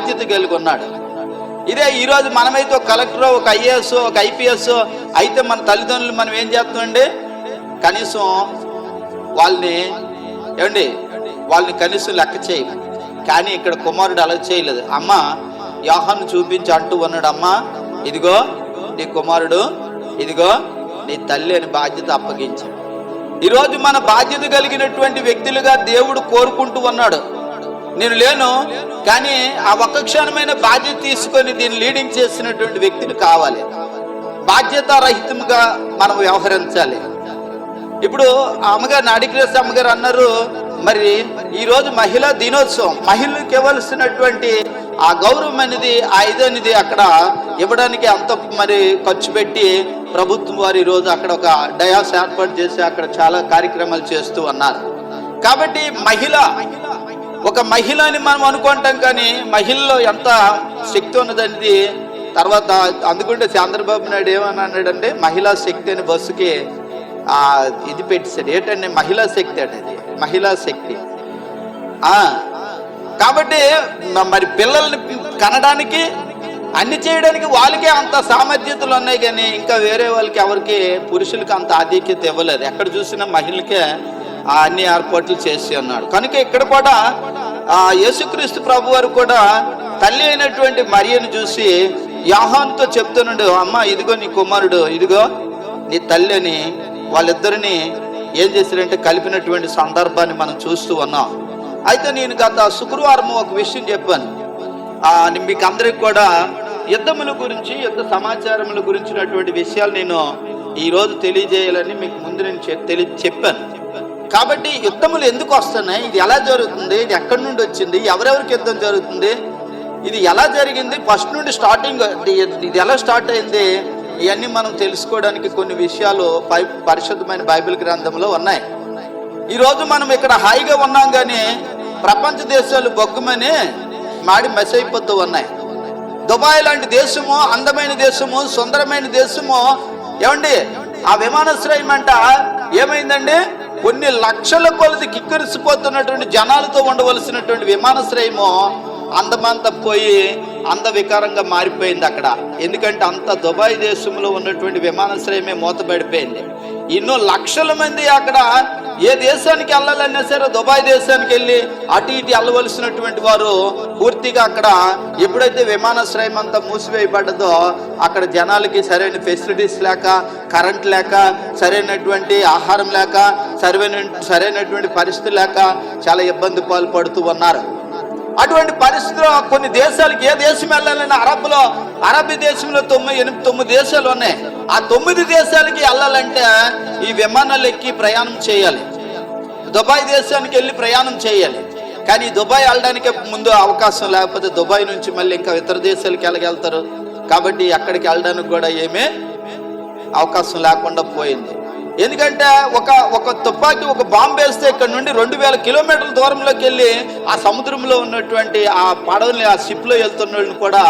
బాధ్యత కలిగి ఉన్నాడు. ఇదే ఈరోజు మనమైతే ఒక కలెక్టర్, ఒక ఐఏఎస్, ఒక ఐపీఎస్ అయితే మన తల్లిదండ్రులు మనం ఏం చేస్తామండి, కనీసం వాళ్ళని కనీసం లెక్క చేయము. కానీ ఇక్కడ కుమారుడు అలా చేయలేదు. అమ్మ యోహాను చూపించి అంటూ ఉన్నాడు, అమ్మ ఇదిగో నీ కుమారుడు, ఇదిగో నీ తల్లి అని బాధ్యత అప్పగించాడు. ఈరోజు మన బాధ్యత కలిగినటువంటి వ్యక్తులుగా దేవుడు కోరుకుంటూ ఉన్నాడు. నేను లేను కానీ ఆ ఒక్క క్షణమైన బాధ్యత తీసుకొని దీన్ని లీడింగ్ చేసినటువంటి వ్యక్తులు కావాలి. బాధ్యతారహితంగా మనం వ్యవహరించాలి. ఇప్పుడు అమ్మగారు నాడిక్రేస్ అమ్మగారు అన్నారు, మరి ఈరోజు మహిళా దినోత్సవం, మహిళలకు ఇవ్వాల్సినటువంటి ఆ గౌరవం అనేది, ఆ ఇదనేది అక్కడ ఇవ్వడానికి అంత మరి ఖర్చు పెట్టి ప్రభుత్వం వారు ఈరోజు అక్కడ ఒక డయాస్ ఏర్పాటు చేసి అక్కడ చాలా కార్యక్రమాలు చేస్తూ ఉన్నారు. కాబట్టి ఒక మహిళ అని మనం అనుకుంటాం, కానీ మహిళలో ఎంత శక్తి ఉన్నదనేది తర్వాత అందుకుంటే చంద్రబాబు నాయుడు ఏమని అన్నాడంటే, మహిళా శక్తి అని బస్సుకి ఇది పెట్టేశాడు. ఏంటంటే మహిళా శక్తి అంటే, అది మహిళా శక్తి. కాబట్టి మరి పిల్లల్ని కనడానికి అన్ని చేయడానికి వాళ్ళకే అంత సామర్థ్యతలు ఉన్నాయి, కానీ ఇంకా వేరే వాళ్ళకి ఎవరికి పురుషులకి అంత ఆధిక్యత ఇవ్వలేదు. ఎక్కడ చూసినా మహిళలకే అన్ని ఏర్పాట్లు చేసి ఉన్నాడు. కనుక ఇక్కడ కూడా యేసుక్రీస్తు ప్రభు వారు కూడా తల్లి అయినటువంటి మరియను చూసి యోహానుతో చెప్తున్నాడు, అమ్మ ఇదిగో నీ కుమారుడు, ఇదిగో నీ తల్లి అని వాళ్ళిద్దరిని ఏం చేశారంటే కలిపినటువంటి సందర్భాన్ని మనం చూస్తూ ఉన్నాం. అయితే నేను గత శుక్రవారం ఒక విషయం చెప్పాను. మీకు అందరికి కూడా యుద్ధముల గురించి, యుద్ధ సమాచారముల గురించినటువంటి విషయాలు నేను ఈరోజు తెలియజేయాలని మీకు ముందు నేను చెప్పాను. కాబట్టి యుద్ధములు ఎందుకు వస్తున్నాయి, ఇది ఎలా జరుగుతుంది, ఇది ఎక్కడి నుండి వచ్చింది, ఎవరెవరికి యుద్ధం జరుగుతుంది, ఇది ఎలా జరిగింది, ఫస్ట్ నుండి స్టార్టింగ్ ఇది ఎలా స్టార్ట్ అయింది, ఇవన్నీ మనం తెలుసుకోవడానికి కొన్ని విషయాలు పరిశుద్ధమైన బైబిల్ గ్రంథంలో ఉన్నాయి. ఈరోజు మనం ఇక్కడ హాయిగా ఉన్నాం, కానీ ప్రపంచ దేశాలు బొగ్గుమని మాడి మెస్ అయిపోతూ ఉన్నాయి. దుబాయ్ లాంటి దేశము, అందమైన దేశము, సుందరమైన దేశము, ఏమండి ఆ విమానాశ్రయం అంట ఏమైందండి, కొన్ని లక్షల కొలది కిక్కిరిసిపోతున్నటువంటి జనాలతో ఉండవలసినటువంటి విమానాశ్రయము అందమంతా పోయి అందవికారంగా మారిపోయింది అక్కడ. ఎందుకంటే అంత దుబాయ్ దేశంలో ఉన్నటువంటి విమానాశ్రయమే మూతపడిపోయింది. ఎన్నో లక్షల మంది అక్కడ ఏ దేశానికి వెళ్ళాలన్నా సరే దుబాయ్ దేశానికి వెళ్ళి అటు ఇటు వెళ్ళవలసినటువంటి వారు పూర్తిగా అక్కడ ఎప్పుడైతే విమానాశ్రయం అంతా మూసివేయబడ్డదో అక్కడ జనాలకి సరైన ఫెసిలిటీస్ లేక, కరెంట్ లేక, సరైనటువంటి ఆహారం లేక, సరైనటువంటి పరిస్థితి లేక చాలా ఇబ్బంది పాల్పడుతూ ఉన్నారు. అటువంటి పరిస్థితిలో కొన్ని దేశాలకు ఏ దేశం వెళ్ళాలన్నా అరబీ దేశంలో 9 దేశాలు ఉన్నాయి. ఆ 9 దేశాలకి వెళ్ళాలంటే ఈ విమానాలు ఎక్కి ప్రయాణం చేయాలి. దుబాయ్ దేశానికి వెళ్ళి ప్రయాణం చేయాలి. కానీ దుబాయ్ వెళ్ళడానికి ముందు అవకాశం లేకపోతే దుబాయ్ నుంచి మళ్ళీ ఇంకా ఇతర దేశాలకు వెళ్ళగలుగుతారు. కాబట్టి అక్కడికి వెళ్ళడానికి కూడా ఏమీ అవకాశం లేకుండా పోయింది. ఎందుకంటే ఒక తుపాకీ, ఒక బాంబు వేస్తే ఇక్కడ నుండి 2000 కిలోమీటర్ల దూరంలోకి వెళ్ళి ఆ సముద్రంలో ఉన్నటువంటి ఆ పడవని, ఆ షిప్లో వెళ్తున్న వాళ్ళని కూడా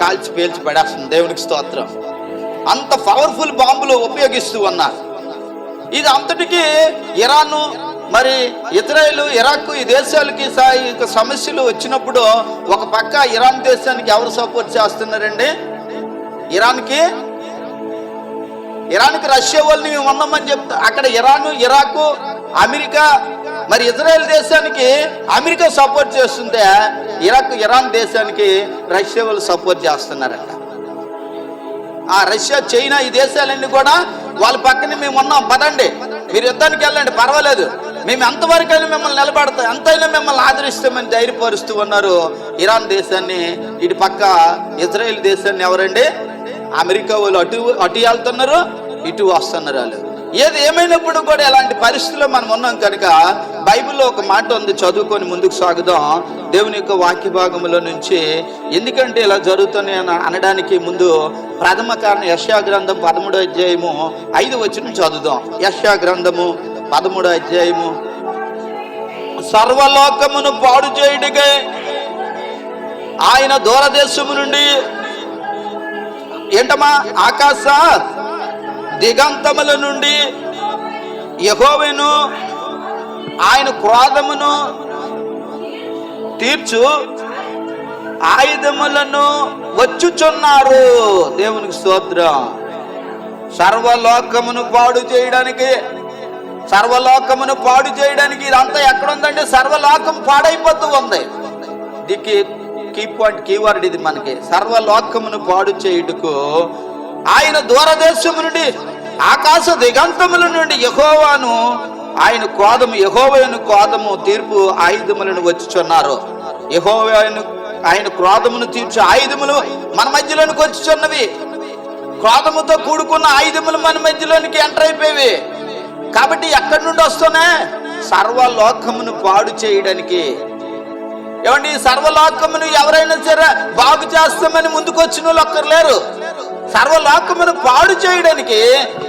కాల్చి పేల్చి పడేస్తుంది. దేవునికి స్తోత్రం. అంత పవర్ఫుల్ బాంబులు ఉపయోగిస్తూ ఉన్నారు. ఇది అంతటికీ ఇరాను, మరి ఇజ్రాయెల్, ఇరాక్ ఈ దేశాలకి సమస్యలు వచ్చినప్పుడు ఒక పక్క ఇరాన్ దేశానికి ఎవరు సపోర్ట్ చేస్తున్నారండి, ఇరాన్కి రష్యా వాళ్ళని మేము ఉన్నామని చెప్తా. అక్కడ ఇరాను, ఇరాకు, అమెరికా, మరి ఇజ్రాయెల్ దేశానికి అమెరికా సపోర్ట్ చేస్తుంటే ఇరాన్ దేశానికి రష్యా వాళ్ళు సపోర్ట్ చేస్తున్నారంట. ఆ రష్యా, చైనా ఈ దేశాలన్నీ కూడా వాళ్ళ పక్కనే మేము ఉన్నాం, పదండి మీరు యుద్ధానికి వెళ్ళండి, పర్వాలేదు, మేము ఎంతవరకైనా మిమ్మల్ని నిలబడతాం, ఎంతైనా మిమ్మల్ని ఆదరిస్తామని ధైర్యపరుస్తూ ఉన్నారు ఇరాన్ దేశాన్ని. ఇటు పక్క ఇజ్రాయెల్ దేశాన్ని ఎవరండి, అమెరికా వాళ్ళు అటు వెళ్తున్నారు, ఇటు వస్తున్నారు వాళ్ళు. ఏది ఏమైనప్పుడు కూడా ఇలాంటి పరిస్థితుల్లో మనం ఉన్నాం కనుక బైబిల్లో ఒక మాట ఉంది, చదువుకొని ముందుకు సాగుదాం. దేవుని యొక్క వాక్య భాగంలో నుంచి ఎందుకంటే ఇలా జరుగుతుంది అని అనడానికి ముందు ప్రథమ కారణం యెషయా గ్రంథం 13వ అధ్యాయము 5వ వచనం చదువుదాం. యెషయా గ్రంథము 13వ అధ్యాయము. సర్వలోకమును పాడు చేయుటకై ఆయన దూరదేశము నుండి ఏంటమ్మా ఆకాశ దిగంతముల నుండి యెహోవాను ఆయన క్రోధమును తీర్చు ఆయుధములను వచ్చుచున్నారు. దేవునికి స్తోత్రం. సర్వలోకమును పాడు చేయడానికి, సర్వలోకమును పాడు చేయడానికి ఇదంతా ఎక్కడుందంటే సర్వలోకం పాడైపోతూ ఉంది. దీనికి కీవర్డ్ ఇది మనకి. సర్వలోకమును పాడు చేయుటకు ఆయన దూరదేశము నుండి, ఆకాశ దిగంతముల నుండి యెహోవాను ఆయన కోదము, యెహోవాను కోదము తీర్పు ఆయుధములను వచ్చుచున్నారు. యెహోవాను ఆయన క్రోధమును తీర్చు ఆయుధములు మన మధ్యలోనికి వచ్చుచున్నవి. క్రోధముతో కూడుకున్న ఆయుధములు మన మధ్యలోనికి ఎంటర్ అయిపోయేవి. కాబట్టి ఎక్కడి నుండి వస్తున్నాయి? సర్వలోకమును పాడు చేయడానికి. ఏమండి, సర్వలోకమును ఎవరైనా సరే బాగు చేస్తామని ముందుకు వచ్చిన వాళ్ళు ఒక్కర్లేరు. సర్వలోకమును పాడు చేయడానికి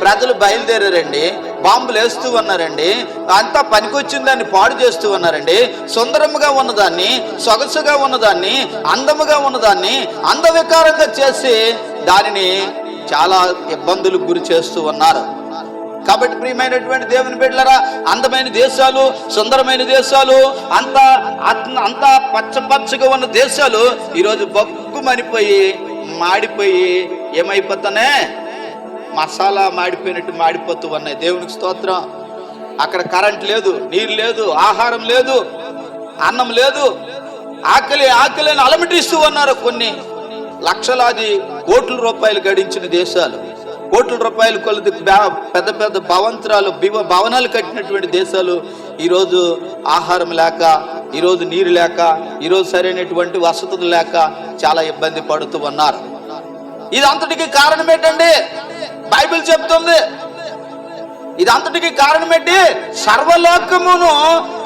ప్రజలు బయలుదేరారండి. బాంబులు వేస్తూ ఉన్నారండి. అంతా పనికొచ్చిందాన్ని పాడు చేస్తూ ఉన్నారండి. సుందరముగా ఉన్నదాన్ని, సొగసుగా ఉన్నదాన్ని, అందముగా ఉన్నదాన్ని అందవికారంగా చేసి దానిని చాలా ఇబ్బందులకు గురి చేస్తూ ఉన్నారు. కాబట్టి ప్రియమైనటువంటి దేవుని బిడ్డలారా, అందమైన దేశాలు, సుందరమైన దేశాలు, అంతా పచ్చగా ఉన్న దేశాలు ఈరోజు బొగ్గుమనిపోయి మాడిపోయి ఏమైపోతానే, మసాలా మాడిపోయినట్టు మాడిపోతూ ఉన్నాయి. దేవునికి స్తోత్రం. అక్కడ కరెంట్ లేదు, నీరు లేదు, ఆహారం లేదు, అన్నం లేదు, ఆకలి అని అలమటిస్తూ ఉన్నారు. కొన్ని లక్షలాది కోట్ల రూపాయలు గడించిన దేశాలు, కోట్ల రూపాయలు కొలది పెద్ద పెద్ద భవనాలు కట్టినటువంటి దేశాలు ఈరోజు ఆహారం లేక, ఈరోజు నీరు లేక, ఈరోజు సరైనటువంటి వసతులు లేక చాలా ఇబ్బంది పడుతూ ఉన్నారు. ఇదంతటికి కారణం ఏంటండి? బైబిల్ చెప్తుంది. ఇదంతటికి కారణం ఏంటి? సర్వలోకమును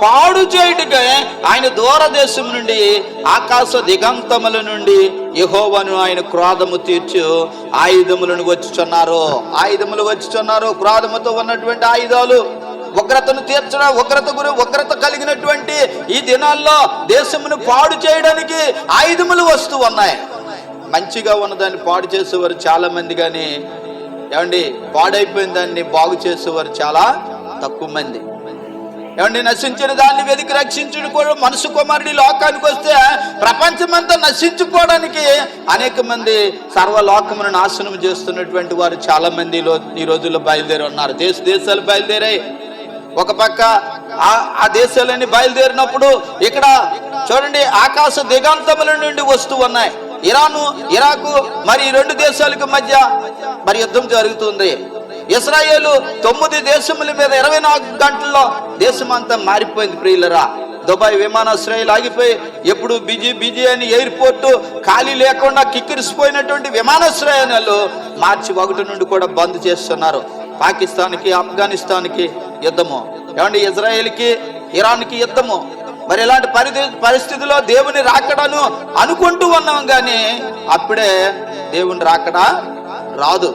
పాడు చేయుటకే ఆయన దూరదేశం నుండి, ఆకాశ దిగంతముల నుండి యెహోవాను ఆయన క్రోధము తీర్చు ఆయుధములను వచ్చుచున్నారు. ఆయుధములు వచ్చుచున్నారు. క్రోధముతో ఉన్నటువంటి ఆయుధాలు, ఉగ్రతను తీర్చడం, ఉగ్రత కలిగినటువంటి ఈ దినాల్లో దేశమును పాడు చేయడానికి ఆయుధములు వస్తూ ఉన్నాయి. మంచిగా ఉన్నదాన్ని పాడు చేసేవారు చాలా మంది, కానీ ఏమండి పాడైపోయిన దాన్ని బాగు చేసేవారు చాలా తక్కువ మంది. ఏమండి, నశించిన దాన్ని వెతికి రక్షించుడు కూడా మనుషు కుమారుడి లోకానికి వస్తే ప్రపంచమంతా నశించుకోవడానికి అనేక మంది సర్వలోకమును నాశనం చేస్తున్నటువంటి వారు చాలా మంది ఈ రోజుల్లో బయలుదేరి ఉన్నారు. దేశాలు బయలుదేరాయి. ఒక పక్క ఆ దేశాలన్నీ బయలుదేరినప్పుడు ఇక్కడ చూడండి, ఆకాశ దిగంతముల నుండి వస్తూ ఉన్నాయి. ఇరాకు మరి ఈ రెండు దేశాలకు మధ్య మరి యుద్ధం జరుగుతుంది. ఇశ్రాయేలు 9 దేశముల మీద 24 గంటల్లో దేశం అంతా మారిపోయింది. ప్రియులరా, దుబాయ్ విమానాశ్రయాలు ఆగిపోయి ఎప్పుడు బిజీ అని ఎయిర్పోర్టు ఖాళీ లేకుండా కిక్కిరిసిపోయినటువంటి విమానాశ్రయాలు మార్చి 1 నుండి కూడా బంద్ చేస్తున్నారు. పాకిస్తాన్కి, ఆఫ్ఘనిస్తాన్కి యుద్ధము, ఏమండి ఇజ్రాయెల్కి, ఇరాన్కి యుద్ధము. మరి ఇలాంటి పరిస్థితిలో దేవుని రాకడను అనుకుంటూ ఉన్నాం, కానీ అప్పుడే దేవుని రాకడ రాదు.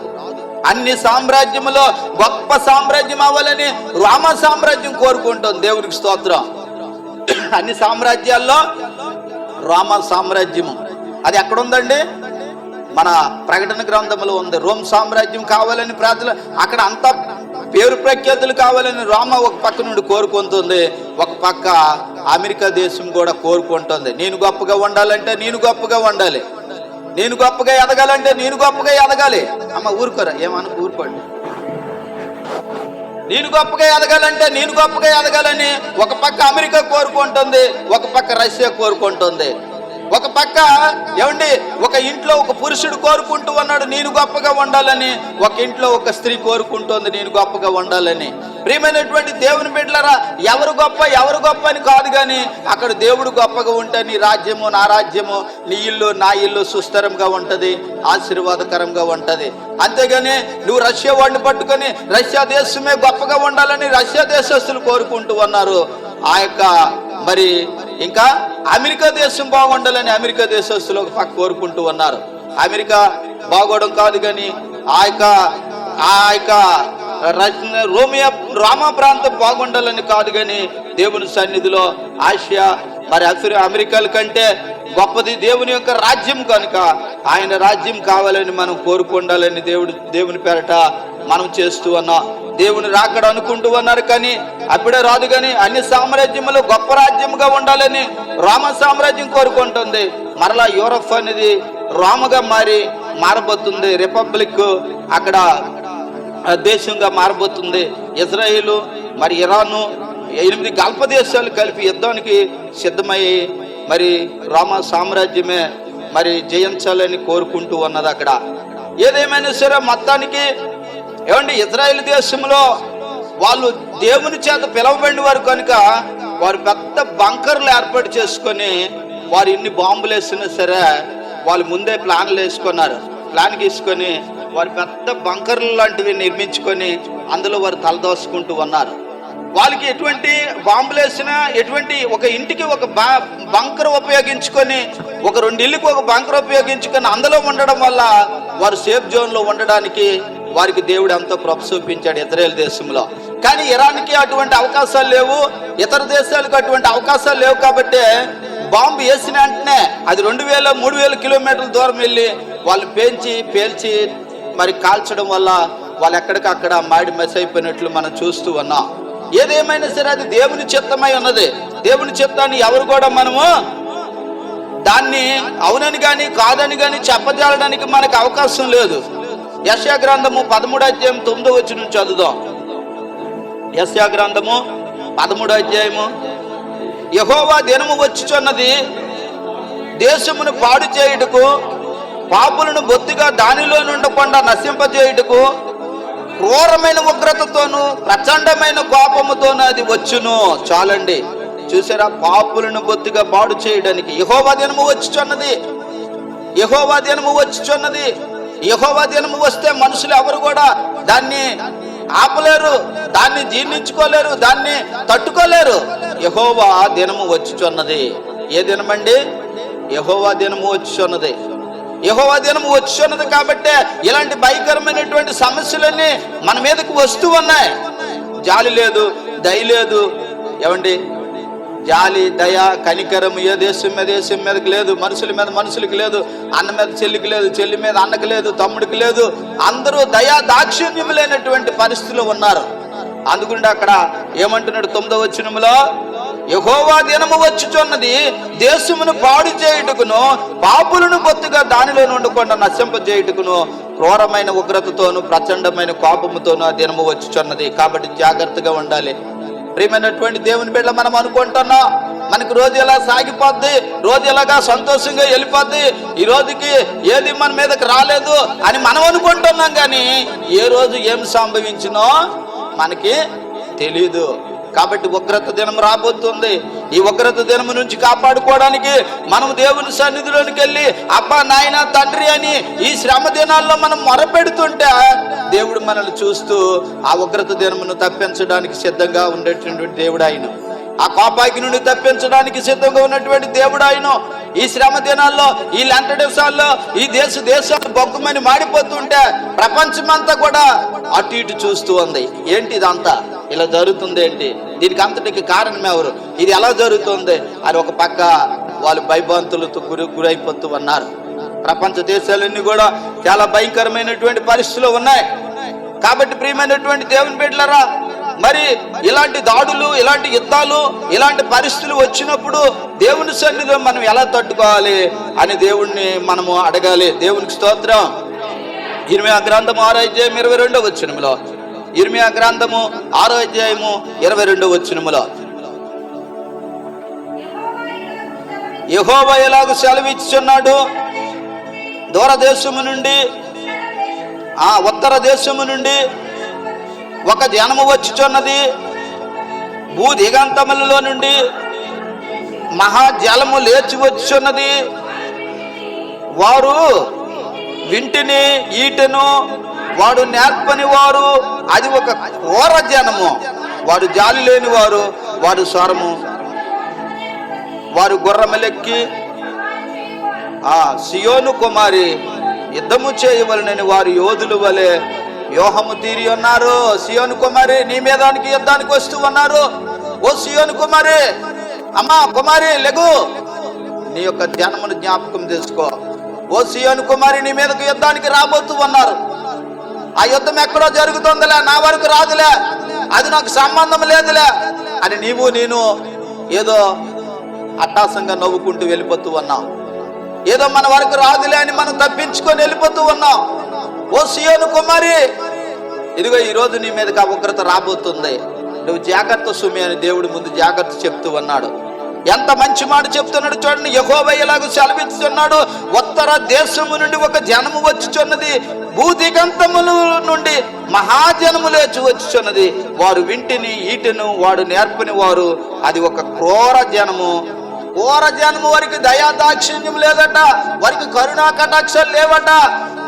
అన్ని సామ్రాజ్యములో గొప్ప సామ్రాజ్యం అవ్వాలని రోమ సామ్రాజ్యం కోరుకుంటుంది. దేవునికి స్తోత్రం. అన్ని సామ్రాజ్యాల్లో రోమ సామ్రాజ్యము అది ఎక్కడుందండి? మన ప్రకటన గ్రంథంలో ఉంది. రోమ్ సామ్రాజ్యం కావాలని ప్రజలు అక్కడ అంతా పేరు ప్రఖ్యాతులు కావాలని రోమ ఒక పక్క నుండి కోరుకుంటుంది, ఒక పక్క అమెరికా దేశం కూడా కోరుకుంటుంది. నేను గొప్పగా ఉండాలంటే నేను గొప్పగా ఉండాలి, నేను గొప్పగా ఎదగాలంటే నేను గొప్పగా ఎదగాలి. అమ్మ ఊరుకోరా, ఏమన్నా ఊరుకోండి. నేను గొప్పగా ఎదగాలంటే నేను గొప్పగా ఎదగాలని ఒక పక్క అమెరికా కోరుకుంటుంది, ఒక పక్క రష్యా కోరుకుంటుంది. ఒక పక్క ఏమండి ఒక ఇంట్లో ఒక పురుషుడు కోరుకుంటూ ఉన్నాడు నేను గొప్పగా ఉండాలని, ఒక ఇంట్లో ఒక స్త్రీ కోరుకుంటోంది నేను గొప్పగా ఉండాలని. ప్రియమైనటువంటి దేవుని బిడ్డలారా, ఎవరు గొప్ప అని కాదు, కానీ అక్కడ దేవుడు గొప్పగా ఉంటే నీ రాజ్యము నా రాజ్యము, నీ ఇల్లు నా ఇల్లు సుస్థిరంగా ఉంటది, ఆశీర్వాదకరంగా ఉంటది. అంతేగాని నువ్వు రష్యా వాడిని పట్టుకొని రష్యా దేశమే గొప్పగా ఉండాలని రష్యా దేశస్తులు కోరుకుంటూ ఉన్నారు. ఆ యొక్క మరి ఇంకా అమెరికా దేశం బాగుండాలని అమెరికా దేశస్తులు ఒక పక్క కోరుకుంటూ ఉన్నారు. అమెరికా బాగోవడం కాదు, కానీ ఆ యొక్క రోమా ప్రాంతం బాగుండాలని కాదు, కానీ దేవుని సన్నిధిలో ఆసియా మరి అమెరికాల కంటే గొప్పది దేవుని యొక్క రాజ్యం కనుక ఆయన రాజ్యం కావాలని మనం కోరుకుండాలని దేవుని పేరట మనం చేస్తూ ఉన్నాం. దేవుని రాకడ అనుకుంటూ ఉన్నారు, కానీ అప్పుడే రాదు. కానీ అన్ని సామ్రాజ్యములు గొప్ప రాజ్యముగా ఉండాలని రోమ సామ్రాజ్యం కోరుకుంటుంది. మరలా యూరప్ అనేది రోమగా మారబోతుంది, రిపబ్లిక్ అక్కడ దేశంగా మారబోతుంది. ఇజ్రాయేలు మరి ఇరాను 8 గల్ఫ్ దేశాలు కలిపి యుద్ధానికి సిద్ధమయ్యి మరి రోమ సామ్రాజ్యమే మరి జయించాలని కోరుకుంటూ ఉన్నది అక్కడ. ఏదేమైనా సరే మొత్తానికి ఏమండి, ఇజ్రాయేల్ దేశంలో వాళ్ళు దేవుని చేత పిలవబడిన వారు కనుక వారు పెద్ద బంకర్లు ఏర్పాటు చేసుకొని వారు ఎన్ని బాంబులు వేసినా సరే వాళ్ళు ముందే ప్లాన్లు వేసుకున్నారు. ప్లాన్ గీసుకొని వారు పెద్ద బంకర్లు లాంటివి నిర్మించుకొని అందులో వారు తలదోసుకుంటూ ఉన్నారు. వాళ్ళకి ఎటువంటి బాంబులు వేసినా, ఎటువంటి ఒక ఇంటికి ఒక బంకర్ ఉపయోగించుకొని, ఒక 2 ఇళ్ళకి ఒక బంకర్ ఉపయోగించుకొని అందులో ఉండడం వల్ల వారు సేఫ్ జోన్లో ఉండడానికి వారికి దేవుడు ఎంతో కృప చూపించాడు ఇజ్రాయేల్ దేశంలో. కానీ ఇరాన్కి అటువంటి అవకాశాలు లేవు, ఇతర దేశాలకు అటువంటి అవకాశాలు లేవు. కాబట్టి బాంబు వేసిన వెంటనే అది 2000-3000 కిలోమీటర్ల దూరం వెళ్ళి వాళ్ళు పేల్చి మరి కాల్చడం వల్ల వాళ్ళు ఎక్కడికక్కడ మాడి మెస్ అయిపోయినట్లు మనం చూస్తూ ఉన్నాం. ఏదేమైనా సరే అది దేవుని చిత్తమై ఉన్నది. దేవుని చిత్తాన్ని ఎవరు కూడా మనము దాన్ని అవునని కానీ కాదని కానీ చెప్పజాలడానికి మనకు అవకాశం లేదు. యెషయా గ్రంథము 13వ అధ్యాయం 9వ వచనం చదువుదాం. యెషయా గ్రంథము 13వ అధ్యాయము. యెహోవా దినము వచ్చుచున్నది, దేశమును పాడు చేయుటకు, పాపులను బొత్తిగా దానిలో ఉండకుండా నశింపజేయుటకు, క్రూరమైన ఉగ్రతతోనూ ప్రచండమైన కోపముతోనూ అది వచ్చును. చాలండి, చూసారా? పాపులను బొత్తిగా పాడు చేయడానికి యెహోవా దినము వచ్చుచున్నది. యెహోవా దినము వచ్చుచున్నది. యెహోవా దినము వస్తే మనుషులు ఎవరు కూడా దాన్ని ఆపలేరు, దాన్ని జీర్ణించుకోలేరు, దాన్ని తట్టుకోలేరు. యెహోవా దినము వచ్చుచున్నది. ఏ దినమండి? యెహోవా దినము వచ్చుచున్నది. యెహోవా దినము వచ్చుచున్నది కాబట్టి ఇలాంటి భయంకరమైనటువంటి సమస్యలన్నీ మన మీదకి వస్తూ ఉన్నాయి. జాలి లేదు, దయ లేదు. ఏమండి, జాలి, దయ, కనికరం ఏ దేశం మీదకి లేదు, మనుషుల మీద మనుషులకి లేదు, అన్న మీద చెల్లికి లేదు, చెల్లి మీద అన్నకి లేదు, తమ్ముడికి లేదు. అందరూ దయా దాక్షిణ్యం లేనటువంటి పరిస్థితులు ఉన్నారు. అందుకుంటే అక్కడ ఏమంటున్నాడు 9వ వచనంలో, యెహోవా దినము వచ్చుచున్నది, దేశమును పాడు చేయుటకును, పాపులను బొత్తుగా దానిలో ఉండకుండా నశింపజేయుటకును, క్రూరమైన ఉగ్రతతోను ప్రచండమైన కోపముతోను ఆ దినము వచ్చుచున్నది. కాబట్టి జాగ్రత్తగా ఉండాలి. ప్రియమైనటువంటి దేవుని బిడ్డ, మనం అనుకుంటున్నాం మనకి రోజు ఎలా సాగిపోద్ది, రోజు ఎలాగా సంతోషంగా వెళ్ళిపోద్ది, ఈ రోజుకి ఏది మన మీదకి రాలేదు అని మనం అనుకుంటున్నాం. కానీ ఏ రోజు ఏం సంభవించినో మనకి తెలీదు. కాబట్టి ఉగ్రత దినం రాబోతుంది. ఈ ఉగ్రత దినం నుంచి కాపాడుకోవడానికి మనం దేవుని సన్నిధిలోనికి వెళ్ళి అబ్బా, నాయన, తండ్రి అని ఈ శ్రమ దినాల్లో మనం మొరపెడుతుంటే దేవుడు మనల్ని చూస్తూ ఆ ఉగ్రత దినమును తప్పించడానికి సిద్ధంగా ఉండేటువంటి దేవుడు ఆయన. ఆ కోపాగ్ని నుండి తప్పించడానికి సిద్ధంగా ఉన్నటువంటి దేవుడు ఆయన. ఈ శ్రమ దినాల్లో, ఈ లెంట దేశాల్లో ఈ దేశాలు బొగ్గుమని మాడిపోతుంటే ప్రపంచమంతా కూడా అటు ఇటు చూస్తూ ఉంది. ఏంటి ఇదంతా ఇలా జరుగుతుంది ఏంటి, దీనికి అంతటికి కారణం ఎవరు, ఇది ఎలా జరుగుతుంది అని ఒక పక్క వాళ్ళు భయభ్రాంతులతో గురైపోతూ ఉన్నారు. ప్రపంచ దేశాలన్నీ కూడా చాలా భయంకరమైనటువంటి పరిస్థితులు ఉన్నాయి. కాబట్టి ప్రియమైనటువంటి దేవుని బిడ్డలారా, మరి ఇలాంటి దాడులు, ఇలాంటి యుద్ధాలు, ఇలాంటి పరిస్థితులు వచ్చినప్పుడు దేవుని సన్నిధిలో మనం ఎలా తట్టుకోవాలి అని దేవుణ్ణి మనము అడగాలి. దేవునికి స్తోత్రం. ఇర్మియా గ్రంథము 6వ అధ్యాయం 22వ వచనములో, ఇర్మియా గ్రంథము 6వ అధ్యాయము 22వ వచనములో, యెహోవా ఎలాగూ సెలవిచ్చుచున్నాడు, దూరదేశము నుండి, ఉత్తర దేశము నుండి ఒక జనము వచ్చుచున్నది, భూ దిగంతములలో నుండి మహాజలము లేచి వచ్చుచున్నది. వారు వింటిని ఈటెను, వాడు నేర్పని వారు, అది ఒక క్రూర జనము, వారు జాలి లేని వారు, వారు స్వరము, వారు గుర్రములెక్కి సియోను కుమారి యుద్ధము చేయవలనని వారు యోధుల వలె వ్యూహము తీరి ఉన్నారు. సియోను కుమారి, నీ మీదానికి యుద్ధానికి వస్తూ ఉన్నారు. ఓ సియోను కుమారి, అమ్మా కుమారి లెగు, నీ యొక్క జన్మను జ్ఞాపకం చేసుకో. ఓ సియోను కుమారి, నీ మీదకు యుద్ధానికి రాబోతూ ఉన్నారు. ఆ యుద్ధం ఎక్కడో జరుగుతుందిలే, నా వరకు రాదులే, అది నాకు సంబంధం లేదులే అని నీవు నేను ఏదో అట్టాసంగా నవ్వుకుంటూ వెళ్ళిపోతూ ఉన్నాం. ఏదో మన వరకు రాదులే అని మనం తప్పించుకొని వెళ్ళిపోతూ ఉన్నాం. ఓ సియోను కుమారి, ఇదిగో ఈరోజు నీ మీదకి ఆ ఉగ్రత రాబోతుంది, నువ్వు జాగ్రత్త సుమి అని దేవుడి ముందు జాగ్రత్త చెప్తూ ఉన్నాడు. ఎంత మంచి మాట చెప్తున్నాడు చూడండి. యెహోవా ఇలాగ సెలవిస్తున్నాడు, ఉత్తర దేశము నుండి ఒక జనము వచ్చుచున్నది, భూదిగంతముల నుండి మహాజనము లేచి వచ్చుచున్నది. వారు వింటిని ఈటెను వాడు నేర్పని వారు, అది ఒక క్రూర జనము. క్రూర జనము, వారికి దయాదాక్షిణ్యం లేదట, వారికి కరుణా కటాక్షాలు లేవట.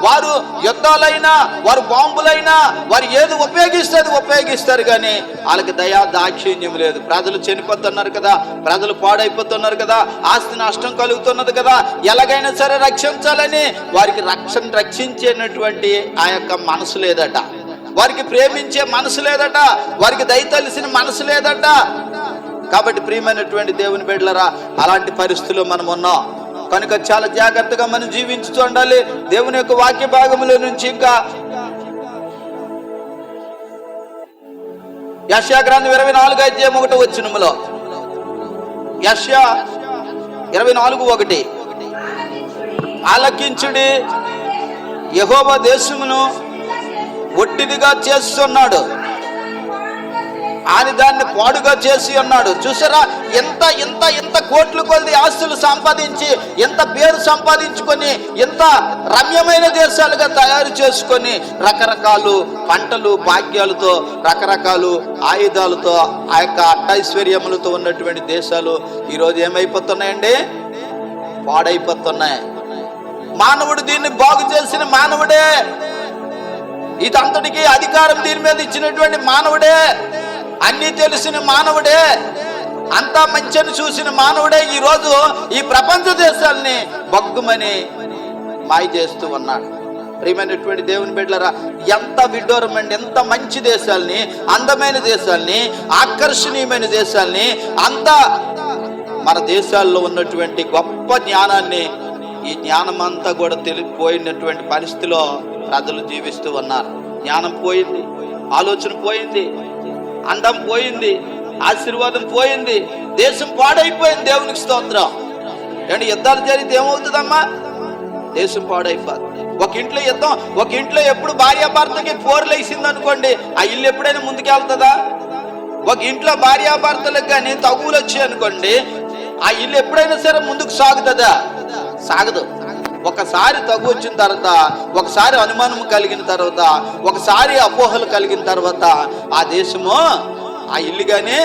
వారు యుద్ధాలైనా, వారు బాంబులైనా, వారు ఏది ఉపయోగిస్తారు కానీ వాళ్ళకి దయా దాక్షిణ్యం లేదు. ప్రజలు చనిపోతున్నారు కదా, ప్రజలు పాడైపోతున్నారు కదా, ఆస్తి నష్టం కలుగుతున్నది కదా, ఎలాగైనా సరే రక్షించాలని వారికి రక్షించేటటువంటి ఆ యొక్క మనసు లేదట, వారికి ప్రేమించే మనసు లేదట, వారికి దయ తెలిసిన మనసు లేదట. కాబట్టి ప్రియమైనటువంటి దేవుని బిడ్డలారా, అలాంటి పరిస్థితుల్లో మనం ఉన్నాం కనుక చాలా జాగ్రత్తగా మనం జీవించుతూ ఉండాలి. దేవుని యొక్క వాక్య భాగంలో నుంచి ఇంకా యెషయా గ్రంథం 24:1 యెషయా 24:1 ఆలకించుడి, యెహోవా దేశమును ఒట్టిదిగా చేస్తున్నాడు, ఆయన దాన్ని పాడుగా చేసి ఉన్నాడు. చూసారా, ఎంత ఎంత ఎంత కోట్లు కొద్ది ఆస్తులు సంపాదించి, ఎంత పేరు సంపాదించుకొని, ఎంత రమ్యమైన దేశాలుగా తయారు చేసుకొని, రకరకాలు పంటలు భాగ్యాలతో, రకరకాలు ఆయుధాలతో, ఆ యొక్క అట్టైశ్వర్యములతో ఉన్నటువంటి దేశాలు ఈరోజు ఏమైపోతున్నాయండి? పాడైపోతున్నాయి. మానవుడు దీన్ని బాగు చేసిన మానవుడే, ఇదంతటికి అధికారం దీని మీద ఇచ్చినటువంటి మానవుడే, అన్నీ తెలిసిన మానవుడే, అంతా మంచిని చూసిన మానవుడే ఈరోజు ఈ ప్రపంచ దేశాలని బగ్గుమని మాయ చేస్తూ ఉన్నాడు. ప్రియమైనటువంటి దేవుని బిడ్డలారా, ఎంత విడ్డూరం అండి! ఎంత మంచి దేశాలని, అందమైన దేశాలని, ఆకర్షణీయమైన దేశాలని, అంత మన దేశాల్లో ఉన్నటువంటి గొప్ప జ్ఞానాన్ని, ఈ జ్ఞానం అంతా కూడా తెలిపోయినటువంటి పరిస్థితిలో ప్రజలు జీవిస్తూ ఉన్నారు. జ్ఞానం పోయింది, ఆలోచన పోయింది, అందం పోయింది, ఆశీర్వాదం పోయింది, దేశం పాడైపోయింది. దేవునికి స్తోత్రం. ఏమంటే యుద్ధాలు జరిగితే ఏమవుతుందమ్మా? దేశం పాడైపోతుంది. ఒక ఇంట్లో యుద్ధం, ఒక ఇంట్లో ఎప్పుడు భార్యాభర్తకి పోర్లు వేసింది అనుకోండి, ఆ ఇల్లు ఎప్పుడైనా ముందుకెళ్తుందా? ఒక ఇంట్లో భార్యాభర్తలకు కానీ తగువులు వచ్చాయి అనుకోండి, ఆ ఇల్లు ఎప్పుడైనా సరే ముందుకు సాగుతుందా? సాగదు. ఒకసారి తగు వచ్చిన తర్వాత, ఒకసారి అనుమానం కలిగిన తర్వాత, ఒకసారి అపోహలు కలిగిన తర్వాత ఆ దేశము, ఆ ఇల్లు కానీ,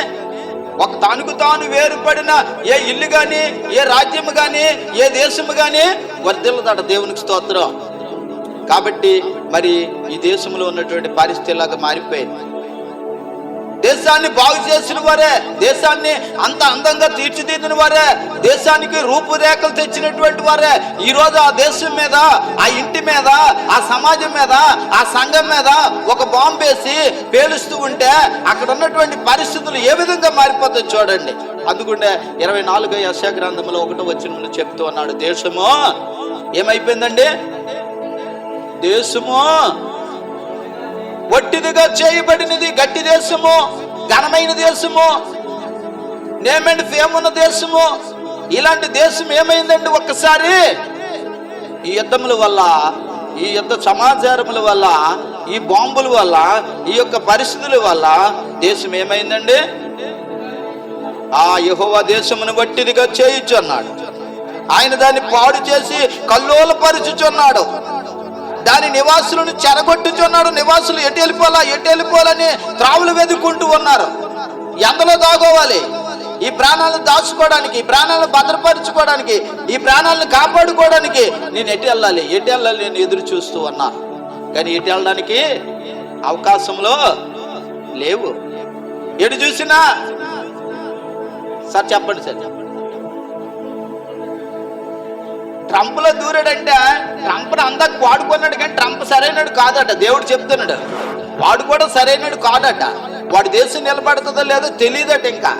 ఒక తానుకు తాను వేరుపడిన ఏ ఇల్లు కానీ, ఏ రాజ్యము కానీ, ఏ దేశము కానీ వర్ధిల్లదట. దేవునికి స్తోత్రం. కాబట్టి మరి ఈ దేశంలో ఉన్నటువంటి పరిస్థితి ఇలాగా మారిపోయింది. దేశాన్ని బాగు చేసిన వారే, దేశాన్ని అంత అందంగా తీర్చిదిద్దిన వారే, దేశానికి రూపురేఖలు తెచ్చినటువంటి వారే ఈరోజు ఆ దేశం మీద, ఆ ఇంటి మీద, ఆ సమాజం మీద, ఆ సంఘం మీద ఒక బాంబు వేసి పేలుస్తూ ఉంటే అక్కడ ఉన్నటువంటి పరిస్థితులు ఏ విధంగా మారిపోతాయి చూడండి. అందుకుంటే 24 యెషయా గ్రంథంలో 1 చెప్తూ ఉన్నాడు, దేశము ఏమైపోయిందండి? దేశము ఒట్టిదిగా చేయబడినది, గట్టి దేశము, ఘనమైన దేశము, నేమ్ అండ్ ఫేమ్ ఉన్న దేశము. ఇలాంటి దేశం ఏమైందండి? ఒక్కసారి ఈ యుద్ధముల వల్ల, ఈ యుద్ధ సమాచారముల వల్ల, ఈ బాంబుల వల్ల, ఈ యొక్క పరిస్థితుల వల్ల దేశం ఏమైందండి? ఆ యెహోవా దేశమును వట్టిదిగా చేయుచున్నాడు, ఆయన దాన్ని పాడు చేసి కల్లోలపరుచుచున్నాడు, దాని నివాసులను చెరగొట్టుచున్నాడు. నివాసులు ఎటు వెళ్ళిపోవాలని త్రావులు వెతుక్కుంటూ ఉన్నారు. ఎంతలో దాగోవాలి? ఈ ప్రాణాలను దాచుకోవడానికి, ఈ ప్రాణాలను భద్రపరచుకోవడానికి, ఈ ప్రాణాలను కాపాడుకోవడానికి నేను ఎటు వెళ్ళాలి నేను ఎదురు చూస్తూ ఉన్నా. కానీ ఎటు వెళ్ళడానికి అవకాశంలో లేవు. ఎటు చూసినా సార్ చెప్పండి సార్, ట్రంప్లో దూరాడంటే ట్రంప్ను అందాక వాడుకున్నాడు, కానీ ట్రంప్ సరైనడు కాదట. దేవుడు చెప్తున్నాడు, వాడు కూడా సరైనడు కాదట. వాడి దేశం నిలబడుతుందో లేదో తెలియదట. ఇంకా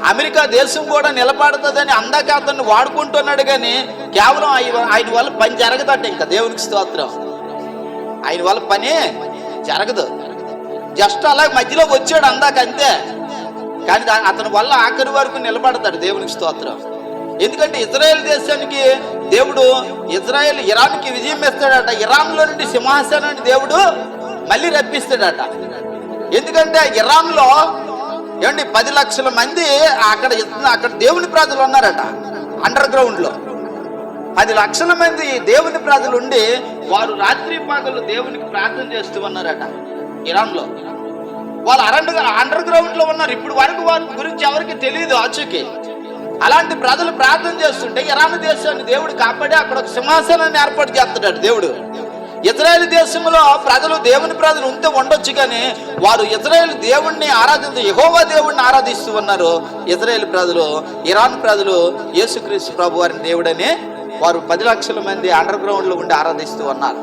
అమెరికా దేశం కూడా నిలబడుతుందని అందాక అతన్ని వాడుకుంటున్నాడు, కానీ కేవలం ఆయన వల్ల పని జరగదట. ఇంకా దేవునికి స్తోత్రం, ఆయన వల్ల పని జరగదు. జస్ట్ అలా మధ్యలో వచ్చాడు అందాక అంతే, కానీ అతని వల్ల ఆఖరి వరకు నిలబడతాడు. దేవునికి స్తోత్రం. ఎందుకంటే ఇజ్రాయెల్ దేశానికి దేవుడు ఇరాన్కి విజయం ఇస్తాడట. ఇరాన్లో నుండి సింహాసనాన్ని దేవుడు మళ్ళీ రప్పిస్తాడట. ఎందుకంటే ఇరాన్లో 10 లక్షల మంది అక్కడ దేవుని ప్రజలు ఉన్నారట. అండర్ గ్రౌండ్ లో 10 లక్షల మంది దేవుని ప్రజలు ఉండి వారు రాత్రి పగలు దేవునికి ప్రార్థన చేస్తూ ఉన్నారట. ఇరాన్ లో వాళ్ళు అండర్ గ్రౌండ్ లో ఉన్నారు. ఇప్పుడు వరకు వారి గురించి ఎవరికి తెలియదు ఆచూకీ. అలాంటి ప్రజలు ప్రార్థన చేస్తుంటే ఇరాన్ దేశాన్ని దేవుడు కాపాడి అక్కడ ఒక సింహాసనాన్ని ఏర్పాటు చేస్తున్నాడు దేవుడు. ఇజ్రాయెల్ దేశంలో దేవుని ప్రజలు ఉంటే ఉండొచ్చు, కానీ వారు ఇజ్రాయెల్ దేవుణ్ణి యెహోవా దేవుణ్ణి ఆరాధిస్తూ ఉన్నారు. ఇజ్రాయెల్ ప్రజలు, ఇరాన్ ప్రజలు యేసుక్రీస్తు ప్రభు వారిని దేవుడని వారు 10 లక్షల మంది అండర్ గ్రౌండ్ లో ఉండి ఆరాధిస్తూ ఉన్నారు.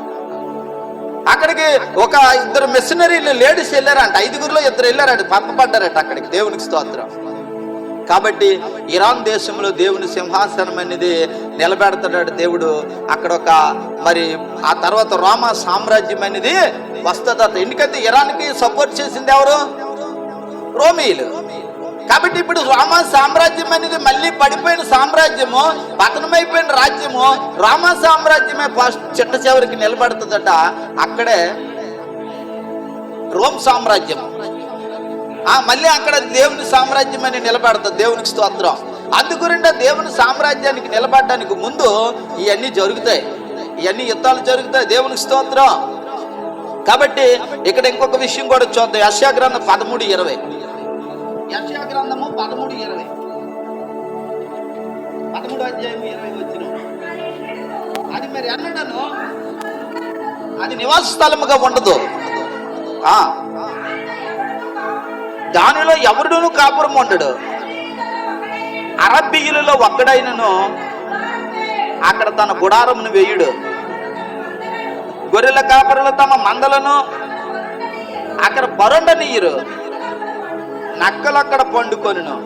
అక్కడికి ఒక 2 మిషనరీలు లేడీస్ వెళ్ళారంట. 5గురిలో 2 వెళ్ళారంట, పంపబడ్డారట అక్కడికి. దేవునికి స్తోత్రం. కాబట్టి ఇరాన్ దేశంలో దేవుని సింహాసనం అనేది నిలబెడతాడు దేవుడు. అక్కడ ఆ తర్వాత రోమా సామ్రాజ్యం అనేది వస్తుందట. ఎందుకంటే ఇరాన్కి సపోర్ట్ చేసింది ఎవరు? రోమీయులు. కాబట్టి ఇప్పుడు రోమా సామ్రాజ్యం అనేది మళ్ళీ పడిపోయిన సామ్రాజ్యము, పతనమైపోయిన రాజ్యము రోమా సామ్రాజ్యమే చిట్ట చివరికి నిలబడుతుందట. అక్కడే రోమ్ సామ్రాజ్యం మళ్ళీ అక్కడ దేవుని సామ్రాజ్యం అని నిలబడుతుంది. దేవునికి స్తోత్రం. అందుగురిండా దేవుని సామ్రాజ్యానికి నిలబడడానికి ముందు ఇవన్నీ జరుగుతాయి, ఇవన్నీ యుద్ధాలు జరుగుతాయి. దేవునికి స్తోత్రం. కాబట్టి ఇక్కడ ఇంకొక విషయం కూడా చూద్దాం. యెషయా గ్రంథం 13:20. యెషయా గ్రంథము 13:20, 13వ అధ్యాయం 20 వచనం. అది మరి అన్నడను అది నివాస స్థలముగా ఉండదు, దానిలో ఎవరును కాపురం ఉండడు. అరబ్బీయులలో ఒక్కడైనను అక్కడ తన గుడారమును వేయుడు. గొర్రెల కాపరులు తమ మందలను అక్కడ పరుండనీయురు. నక్కలు అక్కడ పండుకొనును.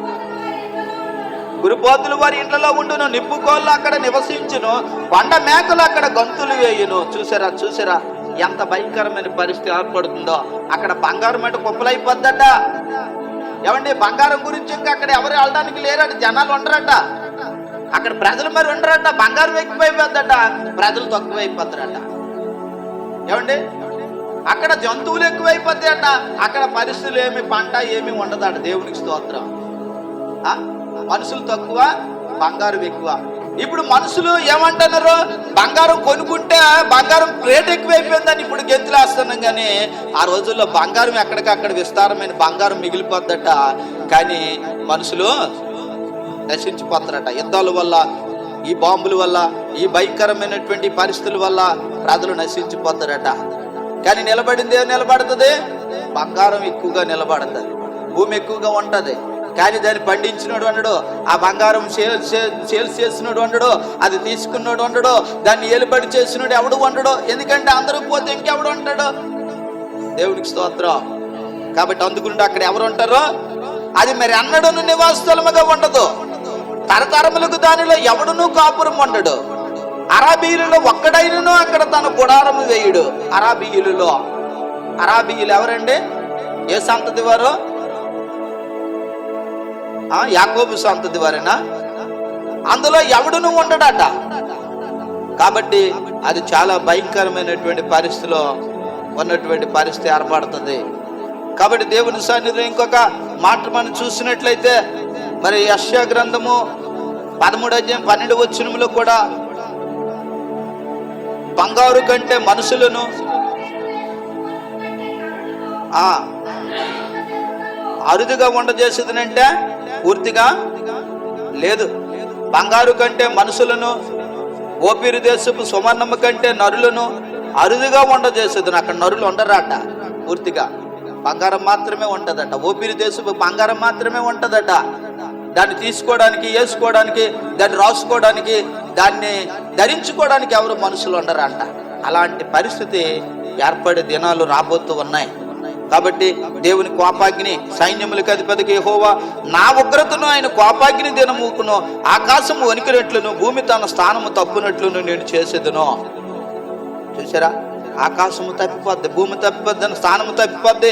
గురిపోతులు వారి ఇంట్లో ఉండును. నిప్పుకోళ్ళు అక్కడ నివసించును. కొండ మేకలు అక్కడ గంతులు వేయును. చూసారా ఎంత భయంకరమైన పరిస్థితి ఏర్పడుతుందో. అక్కడ బంగారం అంటే కుప్పలైపోద్దట. ఏమండి, బంగారం గురించి ఇంకా అక్కడ ఎవరు వెళ్ళడానికి లేరట. జనాలు ఉండరట అక్కడ, ప్రజలు మరి ఉండరట. బంగారం ఎక్కువైపోద్దట, ప్రజలు తక్కువైపోతారట. ఏమండి, అక్కడ జంతువులు ఎక్కువైపోతాయట. అక్కడ పరిస్థితులు ఏమి, పంట ఏమి ఉండదట. దేవునికి స్తోత్రం. మనుషులు తక్కువ, బంగారం ఎక్కువ. ఇప్పుడు మనుషులు ఏమంటున్నారు? బంగారం కొనుక్కుంటే బంగారం రేట్ ఎక్కువైపోయిందని ఇప్పుడు గెంతులేస్తున్నాం. కానీ ఆ రోజుల్లో బంగారం ఎక్కడికక్కడ విస్తారమైన బంగారం మిగిలిపోద్దట. కానీ మనుషులు నశించిపోతారట. యుద్ధాల వల్ల, ఈ బాంబుల వల్ల, ఈ భయంకరమైనటువంటి పరిస్థితుల వల్ల ప్రజలు నశించిపోతారట. కానీ నిలబడింది ఏం నిలబడుతుంది? బంగారం ఎక్కువగా నిలబడుతుంది, భూమి ఎక్కువగా ఉంటది. కానీ దాన్ని పండించినోడు ఉండడు, ఆ బంగారం సేల్స్ చేసినోడు ఉండడు, అది తీసుకున్నాడు ఉండడు, దాన్ని ఏలుబడి చేసినోడు ఎవడు ఉండడు. ఎందుకంటే అందరూ పోతే ఇంకెవడు ఉంటాడు? దేవునికి స్తోత్రం. కాబట్టి అందుకుంటే అక్కడ ఎవరు ఉంటారో అది మరి అన్నడును నివాస స్థలముగా ఉండదు. తరతరములకు దానిలో ఎవడును కాపురం ఉండడు. అరాబీయులలో ఒక్కడైనను అక్కడ తన గుడారము వేయుడు. అరాబీయులు ఎవరండి? ఏ సంతతి వారు? యాకోబు సంతతి వారేనా? అందులో ఎవడును ఉండడట. కాబట్టి అది చాలా భయంకరమైనటువంటి పరిస్థితిలో ఉన్నటువంటి పరిస్థితి ఏర్పడుతుంది. కాబట్టి దేవుని సన్నిధిలో ఇంకొక మాట మనం చూసినట్లయితే మరి యెషయా గ్రంథము 13వ అధ్యాయం 12వ వచనంలో కూడా బంగారు కంటే మనుషులను అరుదుగా ఉండజేసేదనంటే పూర్తిగా లేదు. బంగారు కంటే మనుషులను, ఓపిరి దేశపు సువర్ణము కంటే నరులను అరుదుగా ఉండజేసేది. అక్కడ నరులు ఉండరట. పూర్తిగా బంగారం మాత్రమే ఉంటదట. ఓపిరి దేశపు బంగారం మాత్రమే ఉంటదట. దాన్ని తీసుకోవడానికి, వేసుకోవడానికి, దాన్ని రాసుకోవడానికి, దాన్ని ధరించుకోవడానికి ఎవరు మనుషులు ఉండరంట. అలాంటి పరిస్థితి ఏర్పడే దినాలు రాబోతూ ఉన్నాయి. కాబట్టి దేవుని కోపాగ్ని, సైన్యములకు అధిపతికి యెహోవా నా ఉగ్రతను ఆయన కోపాగ్ని దినముకును, ఆకాశము వణికినట్లును భూమి తన స్థానము తప్పునట్లును నేను చేసేదను. చూసారా, ఆకాశము తప్పిపోద్ది, భూమి తప్పిపోద్ది, స్థానము తప్పిపోద్ది.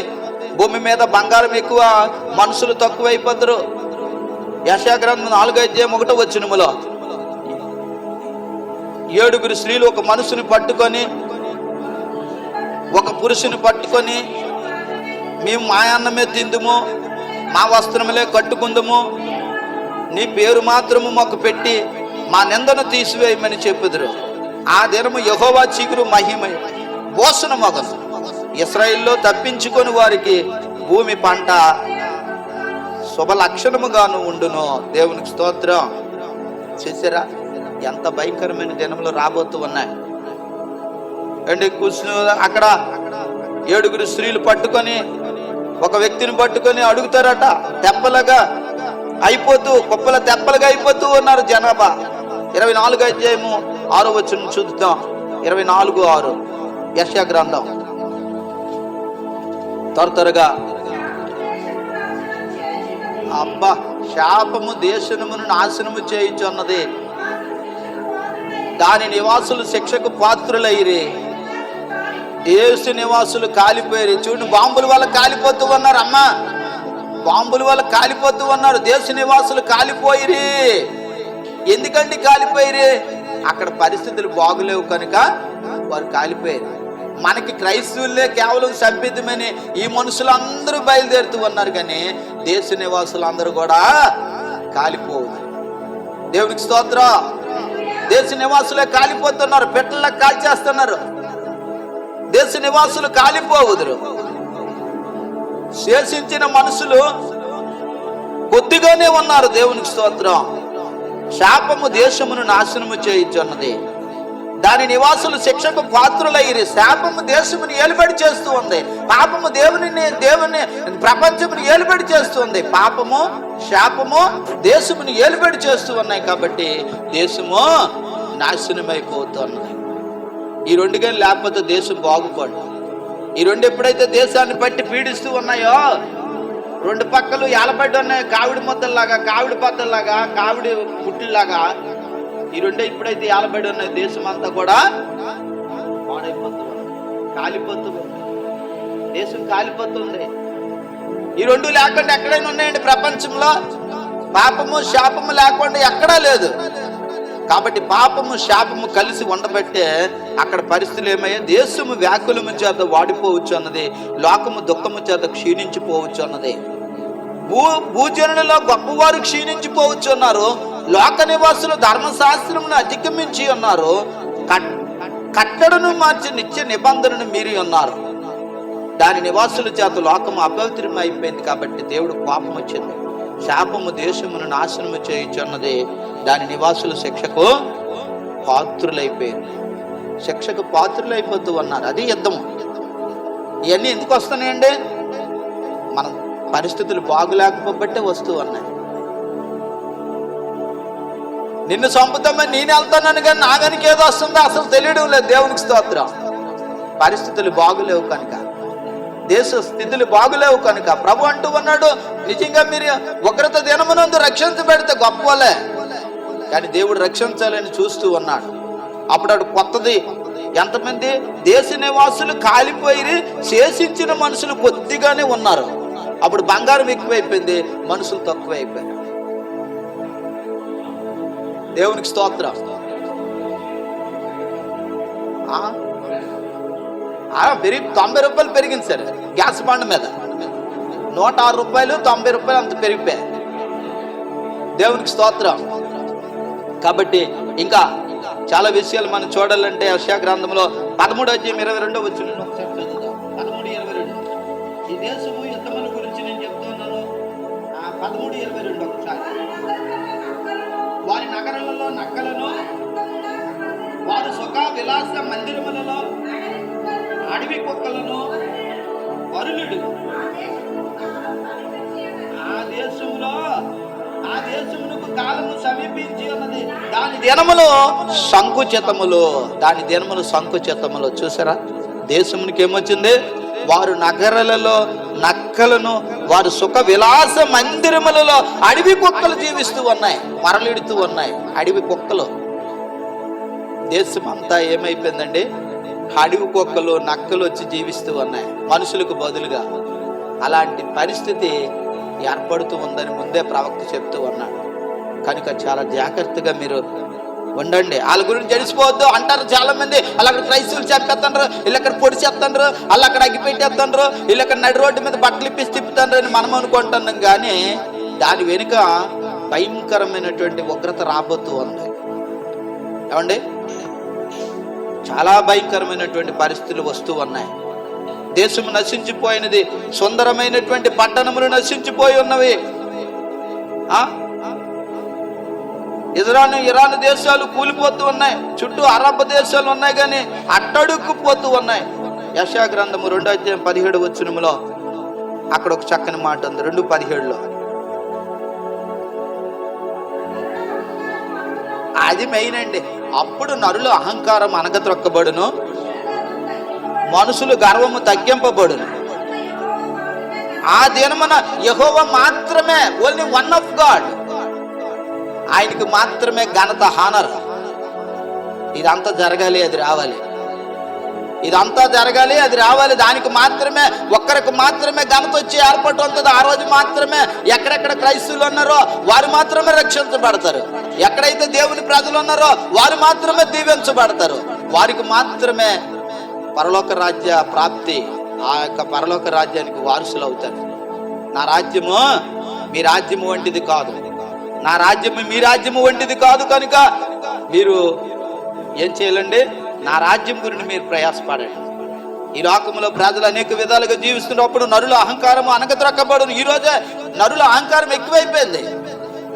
భూమి మీద బంగారం ఎక్కువ, మనుషులు తక్కువైపోతారు. యెషయా గ్రంథం 4:1 7 స్త్రీలు ఒక మనుషుని పట్టుకొని, ఒక పురుషుని పట్టుకొని, మేము మా అన్నమే తిందుము, మా వస్త్రములే కట్టుకుందుము, నీ పేరు మాత్రము మాకు పెట్టి మా నిందను తీసివేయమని చెప్పుదురు. ఆ దినము యెహోవా చిగురు మహిమ భూషణ మొగను, ఇశ్రాయేలులో తప్పించుకొని వారికి భూమి పంట శుభ లక్షణముగాను ఉండును. దేవునికి స్తోత్రం. చూసారా ఎంత భయంకరమైన దినములు రాబోతూ ఉన్నాయి అండి. కూర్చుని అక్కడ 7 స్త్రీలు పట్టుకొని, ఒక వ్యక్తిని పట్టుకొని అడుగుతారట. తెప్పలుగా అయిపోతూ, కుప్పల తెప్పలుగా అయిపోతూ ఉన్నారు జనాభా. 24:6 చూద్దాం. 24:6 యెషయా గ్రంథం. త్వరగా అబ్బా, శాపము దేశమును నాశనము చేయుచున్నది, దాని నివాసులు శిక్షకు పాత్రులైరి. దేశ నివాసులు కాలిపోయారు. చూడండి, బాంబుల వల్ల కాలిపోతూ ఉన్నారు. అమ్మా, బాంబుల వల్ల కాలిపోతూ ఉన్నారు. దేశ నివాసులు కాలిపోయిరి. ఎందుకండి కాలిపోయిరి? అక్కడ పరిస్థితులు బాగులేవు కనుక వారు కాలిపోయారు. మనకి క్రైస్తవులే కేవలం సంపిద్దమని ఈ మనుషులందరూ బయలుదేరుతూ ఉన్నారు, కానీ దేశ నివాసులు అందరూ కూడా కాలిపోవు. దేవునికి స్తోత్రం. దేశ నివాసులే కాలిపోతున్నారు, పెట్టల్లా కాల్చేస్తున్నారు. దేశ నివాసులు కాలిపోవుదురు. శేషించిన మనుషులు కొద్దిగానే ఉన్నారు. దేవునికి స్తోత్రం. శాపము దేశమును నాశనము చేయుచున్నది, దాని నివాసులు శిక్షకు పాత్రులయ్యి. శాపము దేశముని ఏలుబడి చేస్తూ ఉంది, పాపము దేవుని ప్రపంచముని ఏలుబడి చేస్తుంది. పాపము, శాపము దేశముని ఏలుబడి చేస్తూ ఉన్నాయి. కాబట్టి దేశము నాశనమైపోతున్నది. ఈ 2 కానీ లేకపోతే దేశం బాగుపడు. ఈ 2 ఎప్పుడైతే దేశాన్ని బట్టి పీడిస్తూ ఉన్నాయో, 2 పక్కలు ఏలబడి ఉన్నాయి, కావిడి ముద్దల్లాగా, కావిడి పద్దల్లాగా, కావిడి పుట్టిలాగా. ఈ 2 ఎప్పుడైతే ఏలబడి ఉన్నాయి, దేశం అంతా కూడా పాడైపోతూ ఉంది, కాలిపోతూ ఉంది. దేశం కాలిపోతుంది. ఈ 2 లేకుండా ఎక్కడైనా ఉన్నాయండి ప్రపంచంలో? పాపము శాపము లేకుండా ఎక్కడా లేదు. కాబట్టి పాపము శాపము కలిసి ఉండబట్టే అక్కడ పరిస్థితులు ఏమయ్యా? దేశము వ్యాకులము చేత వాడిపోవచ్చు అన్నది, లోకము దుఃఖము చేత క్షీణించిపోవచ్చు అన్నది. భూజనులలో గొప్పవారు క్షీణించిపోవచ్చు అన్నారు. లోక నివాసులు ధర్మశాస్త్రమును అధిగమించి ఉన్నారు. కట్టడను మార్చి నిత్య నిబంధనను మీరి ఉన్నారు. దాని నివాసుల చేత లోకము అపవిత్రం అయిపోయింది. కాబట్టి దేవుడు కోపం వచ్చింది. శాపము దేశమును నాశనము చేయుచున్నది, దాని నివాసులు శిక్షకు పాత్రులైపోయారు. శిక్షకు పాత్రులైపోతూ ఉన్నారు. అది యుద్ధము. ఇవన్నీ ఎందుకు వస్తున్నాయండి? మన పరిస్థితులు బాగులేకపోబట్టే వస్తూ ఉన్నాయి. నిన్ను చంపుతామని నేను వెళ్తానని కానీ నాగనికి ఏదో వస్తుందో అసలు తెలియడం లేదు. దేవునికి స్తోత్రం. పరిస్థితులు బాగులేవు కనుక, దేశ స్థితులు బాగులేవు కనుక ప్రభు అంటూ ఉన్నాడు, నిజంగా మీరు ఉగ్రత దినమునందు రక్షించబడితే గొప్పలే, కానీ దేవుడు రక్షించాలని చూస్తూ ఉన్నాడు. అప్పుడు కొత్తది ఎంతమంది? దేశ నివాసులు కాలిపోయి శేషించిన మనుషులు కొద్దిగానే ఉన్నారు. అప్పుడు బంగారం ఎక్కువైపోయింది, మనుషులు తక్కువైపోయారు. దేవునికి స్తోత్రం. పెరిగి 90 రూపాయలు పెరిగింది సార్ గ్యాస్ బండ్ మీద. 106 రూపాయలు 90 రూపాయలు అంత పెరిగిపోయాయి. దేవునికి స్తోత్రం. కాబట్టి ఇంకా చాలా విషయాలు మనం చూడాలంటే యెషయా గ్రంథంలో 13:22 ఒకసారి చదువుదాం. 13:22 ఈ దేశము యుద్ధముల గురించి నేను చెప్తున్నాను. 13:22 ఒకసారి. వారి నగరాలలో నక్కలను, వారు సుఖ విలాస మందిరములలో అడవి కుక్కలను వరులుడు. ఆ దేశమునకు కాలము సమీపించి ఉన్నది, దాని దినములు సంకుచితములు. చూసారా, దేశమునికి ఏమొచ్చింది? వారు నగరాలలో నక్కలను, వారు సుఖ విలాస మందిరములలో అడవి కుక్కలు జీవిస్తూ ఉన్నాయి, మరలిడుతూ ఉన్నాయి. అడవి కుక్కలు. దేశం అంతా ఏమైపోయిందండి? అడవి కుక్కలు, నక్కలు వచ్చి జీవిస్తూ ఉన్నాయి మనుషులకు బదులుగా. అలాంటి పరిస్థితి ఏర్పడుతూ ఉందని ముందే ప్రవక్త చెప్తూ ఉన్నాడు. కనుక చాలా జాగ్రత్తగా మీరు ఉండండి. వాళ్ళ గురించి జడిసిపోవద్దు అంటారు చాలా మంది. అలా అక్కడ క్రైస్తవులు చంపేస్తాండ్రు, వీళ్ళు అక్కడ పొడి చేస్తాండ్రు, వాళ్ళు అక్కడ అగ్గి పెట్టేస్తాండ్రు, వీళ్ళు అక్కడ నడి రోడ్డు మీద బట్టలు ఇప్పేసి తిప్పుతాండ్రు అని మనం అనుకుంటున్నాం. కానీ దాని వెనుక భయంకరమైనటువంటి ఉగ్రత రాబోతూ ఉంది. ఏమండి? చాలా భయంకరమైనటువంటి పరిస్థితులు వస్తూ ఉన్నాయి. దేశం నశించిపోయినది, సుందరమైనటువంటి పట్టణములు నశించిపోయి ఉన్నవి. ఇరాన్ దేశాలు కూలిపోతూ ఉన్నాయి, చుట్టూ అరబ్ దేశాలు ఉన్నాయి, కానీ అట్టడుక్కుపోతూ ఉన్నాయి. యెషయా గ్రంథము 2:17 అక్కడ ఒక చక్కని మాట ఉంది. 2:17 అది మెయిన్ అండి. అప్పుడు నరుల అహంకారం అణగద్రొక్కబడును, మనుషులు గర్వము తగ్గింపబడును. ఆ దినమున యెహోవా మాత్రమే, ఓన్లీ వన్ ఆఫ్ గాడ్, ఆయనకి మాత్రమే ఘనత, హానర్. ఇదంతా జరగాలి, అది రావాలి. ఇదంతా జరగాలి, అది రావాలి. దానికి మాత్రమే, ఒక్కరికి మాత్రమే ఘనత వచ్చి ఏర్పాటు ఉంటుంది. ఆ రోజు మాత్రమే ఎక్కడెక్కడ క్రైస్తవులు ఉన్నారో వారు మాత్రమే రక్షించబడతారు. ఎక్కడైతే దేవుని ప్రజలు ఉన్నారో వారు మాత్రమే దీవించబడతారు. వారికి మాత్రమే పరలోక రాజ్య ప్రాప్తి, ఆ యొక్క పరలోక రాజ్యానికి వారసులు అవుతారు. నా రాజ్యము మీ రాజ్యము వంటిది కాదు, నా రాజ్యము మీ రాజ్యము వంటిది కాదు. కనుక మీరు ఏం చేయాలండి? నా రాజ్యం గురించి మీరు ప్రయాసపడండి. ఈ లోకంలో ప్రజలు అనేక విధాలుగా జీవిస్తున్నప్పుడు నరుల అహంకారము అణగద్రొక్కబడును. ఈ రోజే నరుల అహంకారం ఎక్కువైపోయింది.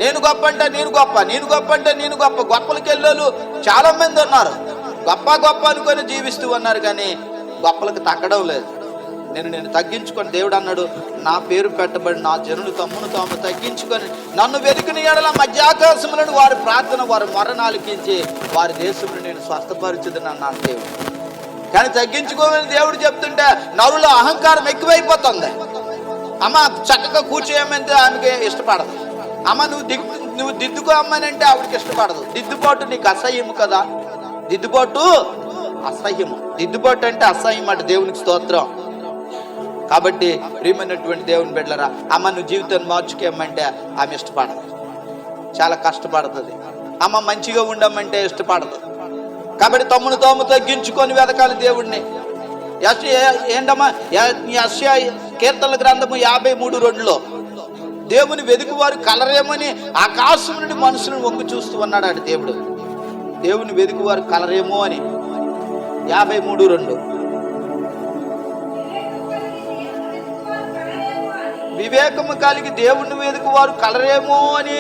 నేను గొప్ప అంటే నేను గొప్ప, నేను గొప్ప అంటే నేను గొప్ప. గొప్పలకి వెళ్ళేళ్ళు చాలా మంది ఉన్నారు, గొప్ప గొప్ప అనుకొని జీవిస్తూ ఉన్నారు, కానీ గొప్పలకు తగ్గడం లేదు. నేను తగ్గించుకొని, దేవుడు అన్నాడు, నా పేరు పెట్టబడి నా జనులు తమ్మును తాము తగ్గించుకొని నన్ను వెతికిన యెడల మధ్యాకాశములను వారి ప్రార్థన, వారి మొరనాలకించి వారి దేశంలో నేను స్వస్థపరచుదని అన్నాడు దేవుడు. కానీ తగ్గించుకోమని దేవుడు చెప్తుంటే నరుల అహంకారం ఎక్కువైపోతుంది. అమ్మ చక్కగా కూర్చోయమంటే ఆమెకి ఇష్టపడదు. అమ్మ నువ్వు దిద్దుకో అమ్మనంటే ఆవిడకి ఇష్టపడదు. దిద్దుబాటు నీకు అసహ్యము కదా. దిద్దుబాటు అసహ్యము. దిద్దుబాటు అంటే అసహ్యం అంటే దేవునికి స్తోత్రం. కాబట్టి ప్రియమైనటువంటి దేవుని బిడ్డలారా, అమ్మ నువ్వు జీవితాన్ని మార్చుకోమంటే ఆమె ఇష్టపడదు, చాలా కష్టపడుతుంది. అమ్మ మంచిగా ఉండమంటే ఇష్టపడదు. కాబట్టి తమ్మును తాము తగ్గించుకొని వెతకాలి దేవుడిని. ఏంటమ్మా యెషయా కీర్తనల గ్రంథము 53:2 దేవుని వెదుకువారు కలరేమని ఆకాశం నుండి మనుషులను వంగి చూస్తూ ఉన్నాడు అటు దేవుడు. దేవుని వెదుకువారు కలరేమో అని 53:2 వివేకము కలిగి దేవుని మీదకు వారు కలరేమో అని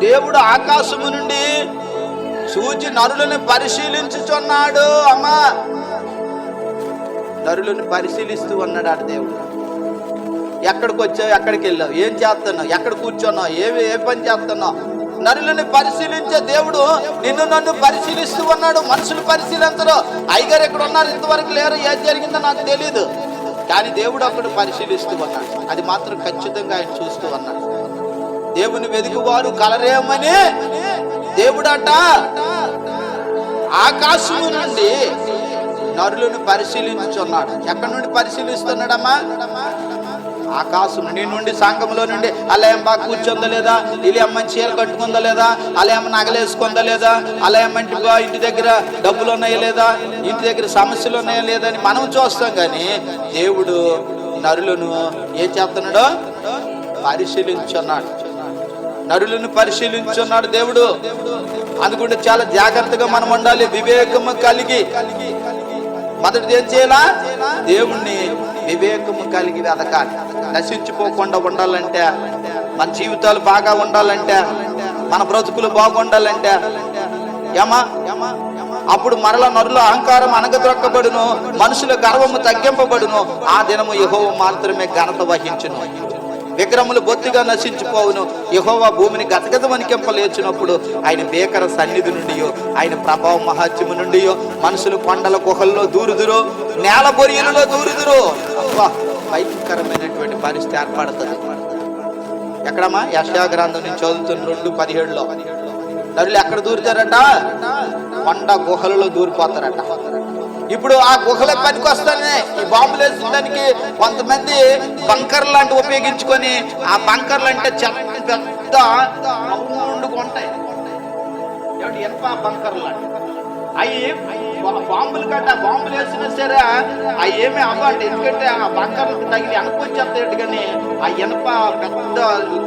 దేవుడు ఆకాశము నుండి చూచి నరులను పరిశీలించుచున్నాడు. అమ్మా నరులను పరిశీలిస్తూ ఉన్నాడు ఆ దేవుడు. ఎక్కడికి వచ్చావు, ఎక్కడికి వెళ్ళావు, ఏం చేస్తున్నావు, ఎక్కడ కూర్చున్నావు, ఏ పని చేస్తున్నావు, నరులను పరిశీలించే దేవుడు నిన్ను నన్ను పరిశీలిస్తూ ఉన్నాడు. మనుషులు పరిశీలించరు. అయ్యగారు ఎక్కడ ఉన్నారు, ఇంతవరకు లేరు, ఏది జరిగిందో నాకు తెలియదు. కానీ దేవుడు అక్కడ పరిశీలిస్తూ ఉన్నాడు. అది మాత్రం ఖచ్చితంగా ఆయన చూస్తూ ఉన్నాడు. దేవుని వెదుకువారు కలరేమని దేవుడట ఆకాశము నుండి నరులను పరిశీలించున్నాడు. ఎక్కడి నుండి పరిశీలిస్తున్నాడమ్మా? ఆకాశం నుండి సంఘంలో నుండి అలా ఏం బాగా కూర్చుందా లేదా, ఇలా ఏమని చీరలు కట్టుకుందా లేదా, అలా ఏమన్నా నగలేసుకుందా లేదా, అలా ఏమంటే ఇంటి దగ్గర డబ్బులు ఉన్నాయా లేదా, ఇంటి దగ్గర సమస్యలు ఉన్నాయా లేదా అని మనం చూస్తాం. కానీ దేవుడు నరులను ఏం చేస్తున్నాడో పరిశీలించున్నాడు. నరులను పరిశీలించున్నాడు దేవుడు. అందుకుంటే చాలా జాగ్రత్తగా మనం ఉండాలి. వివేకము కలిగి మొదటిది ఏం చేయాలా? దేవుణ్ణి వివేకము కలిగి వెతకాలి. నశించిపోకుండా ఉండాలంటే, మన జీవితాలు బాగా ఉండాలంటే, మన బ్రతుకులు బాగుండాలంటే అప్పుడు మరల నరుల అహంకారం అణగద్రొక్కబడును, మనుషుల గర్వము తగ్గింపబడును. ఆ దినము యెహోవా మాత్రమే ఘనత వహించును. విగ్రహములు బొత్తిగా నశించిపోవును. యెహోవా భూమిని గతగత వణికింపలేచినప్పుడు ఆయన భీకర సన్నిధి నుండి, ఆయన ప్రభావ మహాత్యము నుండి మనుషులు కొండల గుహల్లో దూరుదురు, నేల బొరియలలో దూరుదురు. అబ్బా, భయంకరమైనటువంటి పరిస్థితి ఏర్పడుతుంది. ఎక్కడమ్మా? యెషయా గ్రంథం నుంచి చదువుతున్న 2:17లో నరులు ఎక్కడ దూరుతారట? కొండ గుహలలో దూరిపోతారట. ఇప్పుడు ఆ గుహలకు పనికి వస్తానే ఈ బాంబులు వేసిన దానికి కొంతమంది బంకర్ లాంటి ఉపయోగించుకొని, ఆ బంకర్లు అంటే పెద్ద ఉంటాయి, ఎనప బంకర్ లాంటి అవి బాంబులు కట్ట బాంబులు వేసినా సరే అవి ఏమి అవ్వండి. ఎందుకంటే ఆ బంకర్లకు తగిలి అనుకొచ్చేస్తాడు. కానీ ఆ ఎనప పెద్ద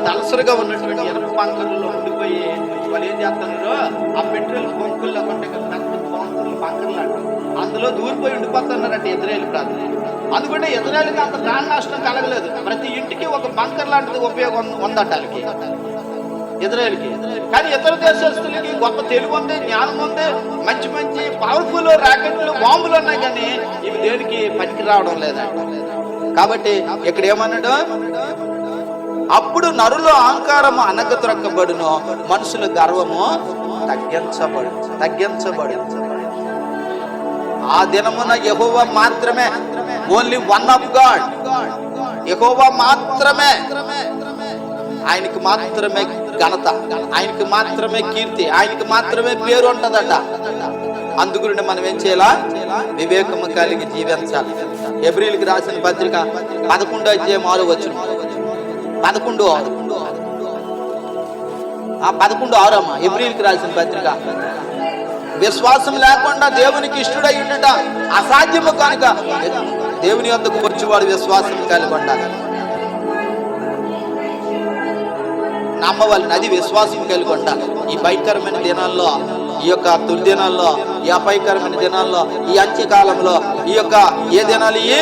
తలసరిగా ఉన్నటువంటి ఎనప బంకర్లో ఉండిపోయి వాళ్ళు ఏం చేస్తున్నారు, ఆ పెట్రోల్ బంకుల్లో కొంటే బంకర్లు అంట అందులో దూరిపోయి ఉండిపోతున్నారంటే ఇజ్రాయేల్ ప్రాంతం. అందుకంటే ఇజ్రాయేల్కి అంత ప్రాణ నష్టం కలగలేదు. ప్రతి ఇంటికి ఒక బంకర్ లాంటిది ఉపయోగం ఉందటానికి ఇజ్రాయేల్కి. కానీ ఇతర దేశస్తులకి గొప్ప తెలివి ఉంది, జ్ఞానం ఉంది, మంచి మంచి పవర్ఫుల్ రాకెట్లు బాంబులు ఉన్నాయి, కానీ ఇవి దేనికి పనికి రావడం లేదంట. కాబట్టి ఇక్కడ ఏమన్నాడు? అప్పుడు నరుల అహంకారము అనగతొరక్కబడును, మనుషుల గర్వము తగ్గించబడు. ఆ దినమున యెహోవా మాత్రమే, ఓన్లీ వన్ ఆఫ్ గాడ్, యెహోవా మాత్రమే, ఆయనకి మాత్రమే ఘనత, ఆయనకి మాత్రమే కీర్తి, ఆయనకి మాత్రమే పేరు ఉంటదట. అందుగురించి మనం ఏం చేయాలా? వివేకము కలిగి జీవించాలి. హెబ్రీయులకు రాసిన పత్రిక 11వ అధ్యాయం 6వ వచనం, 11:6 అమ్మా. హెబ్రీయులకు రాసిన పత్రిక. విశ్వాసం లేకుండా దేవునికి ఇష్టడై ఉండట అసాధ్యము కనుక దేవుని వద్దకు వచ్చేవాడు విశ్వాసం కలిగి ఉండాలి, నమ్మవాళ్ళని, అది విశ్వాసం కలిగి ఉండాలి. ఈ భయంకరమైన దినాల్లో, ఈ యొక్క దుర్దినాల్లో, ఈ అపాయకరమైన దినాల్లో, ఈ అంత్యకాలంలో, ఈ యొక్క ఏ దినాలు? ఈ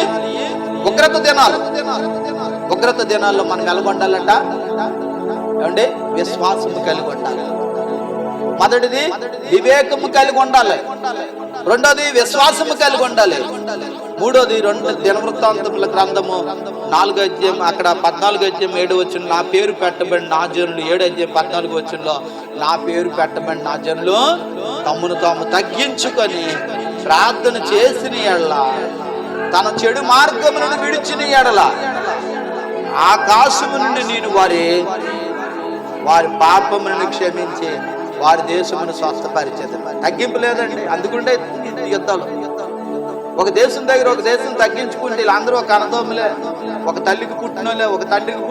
ఉగ్రత దినాల్లో మనం ఎలా ఉండాలంట? ఏమండి? విశ్వాసము కలిగి ఉండాలి. మొదటిది వివేకము కలిగి ఉండాలి, రెండోది విశ్వాసము కలిగి ఉండాలి, మూడోది 2 దినవృత్తాంతముల గ్రంథము 4వ అధ్యాయం అక్కడ 14వ అధ్యాయం 7వ వచనంలో నా పేరు పెట్టబడిన నా జనులు, 7వ అధ్యాయం 14వ వచనంలో నా పేరు పెట్టబడిన నా జనులు తమ్మును తాము తగ్గించుకొని ప్రార్థన చేసిన ఎడల, తన చెడు మార్గములను విడిచిన ఎడల ఆకాశము నుండి నేను వారి పాపములను క్షమించి వారి దేశమును స్వస్థపరిచేది. తగ్గింపు లేదండి. అందుకుంటే యుద్ధాలు ఒక దేశం దగ్గర ఒక దేశం తగ్గించుకుంటే వీళ్ళందరూ ఒక అన్నదమ్ములే, ఒక తల్లికి పుట్టినోళ్ళే, ఒక తండ్రికి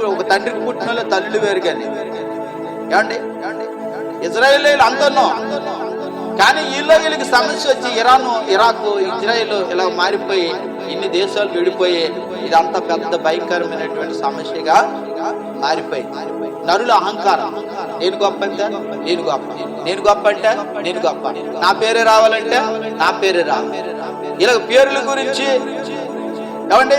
పుట్టినోళ్ళే, తల్లులు వేరు. కానీ ఏమండి? ఇజ్రాయేలీలు అంతనో, కానీ వీళ్ళకి సమస్య వచ్చి ఇరాకు ఇజ్రాయేల్ ఇలా మారిపోయి ఇన్ని దేశాలు విడిపోయి ఇదంతా పెద్ద భయంకరమైనటువంటి సమస్యగా మారిపోయి నరుల అహంకారం. నేను గొప్ప అంటే నేను గొప్ప, నేను గొప్ప అంటే నేను గొప్ప, నా పేరే రావాలంటే నా పేరే రావాలి. ఇలా పేర్ల గురించి ఏమండి?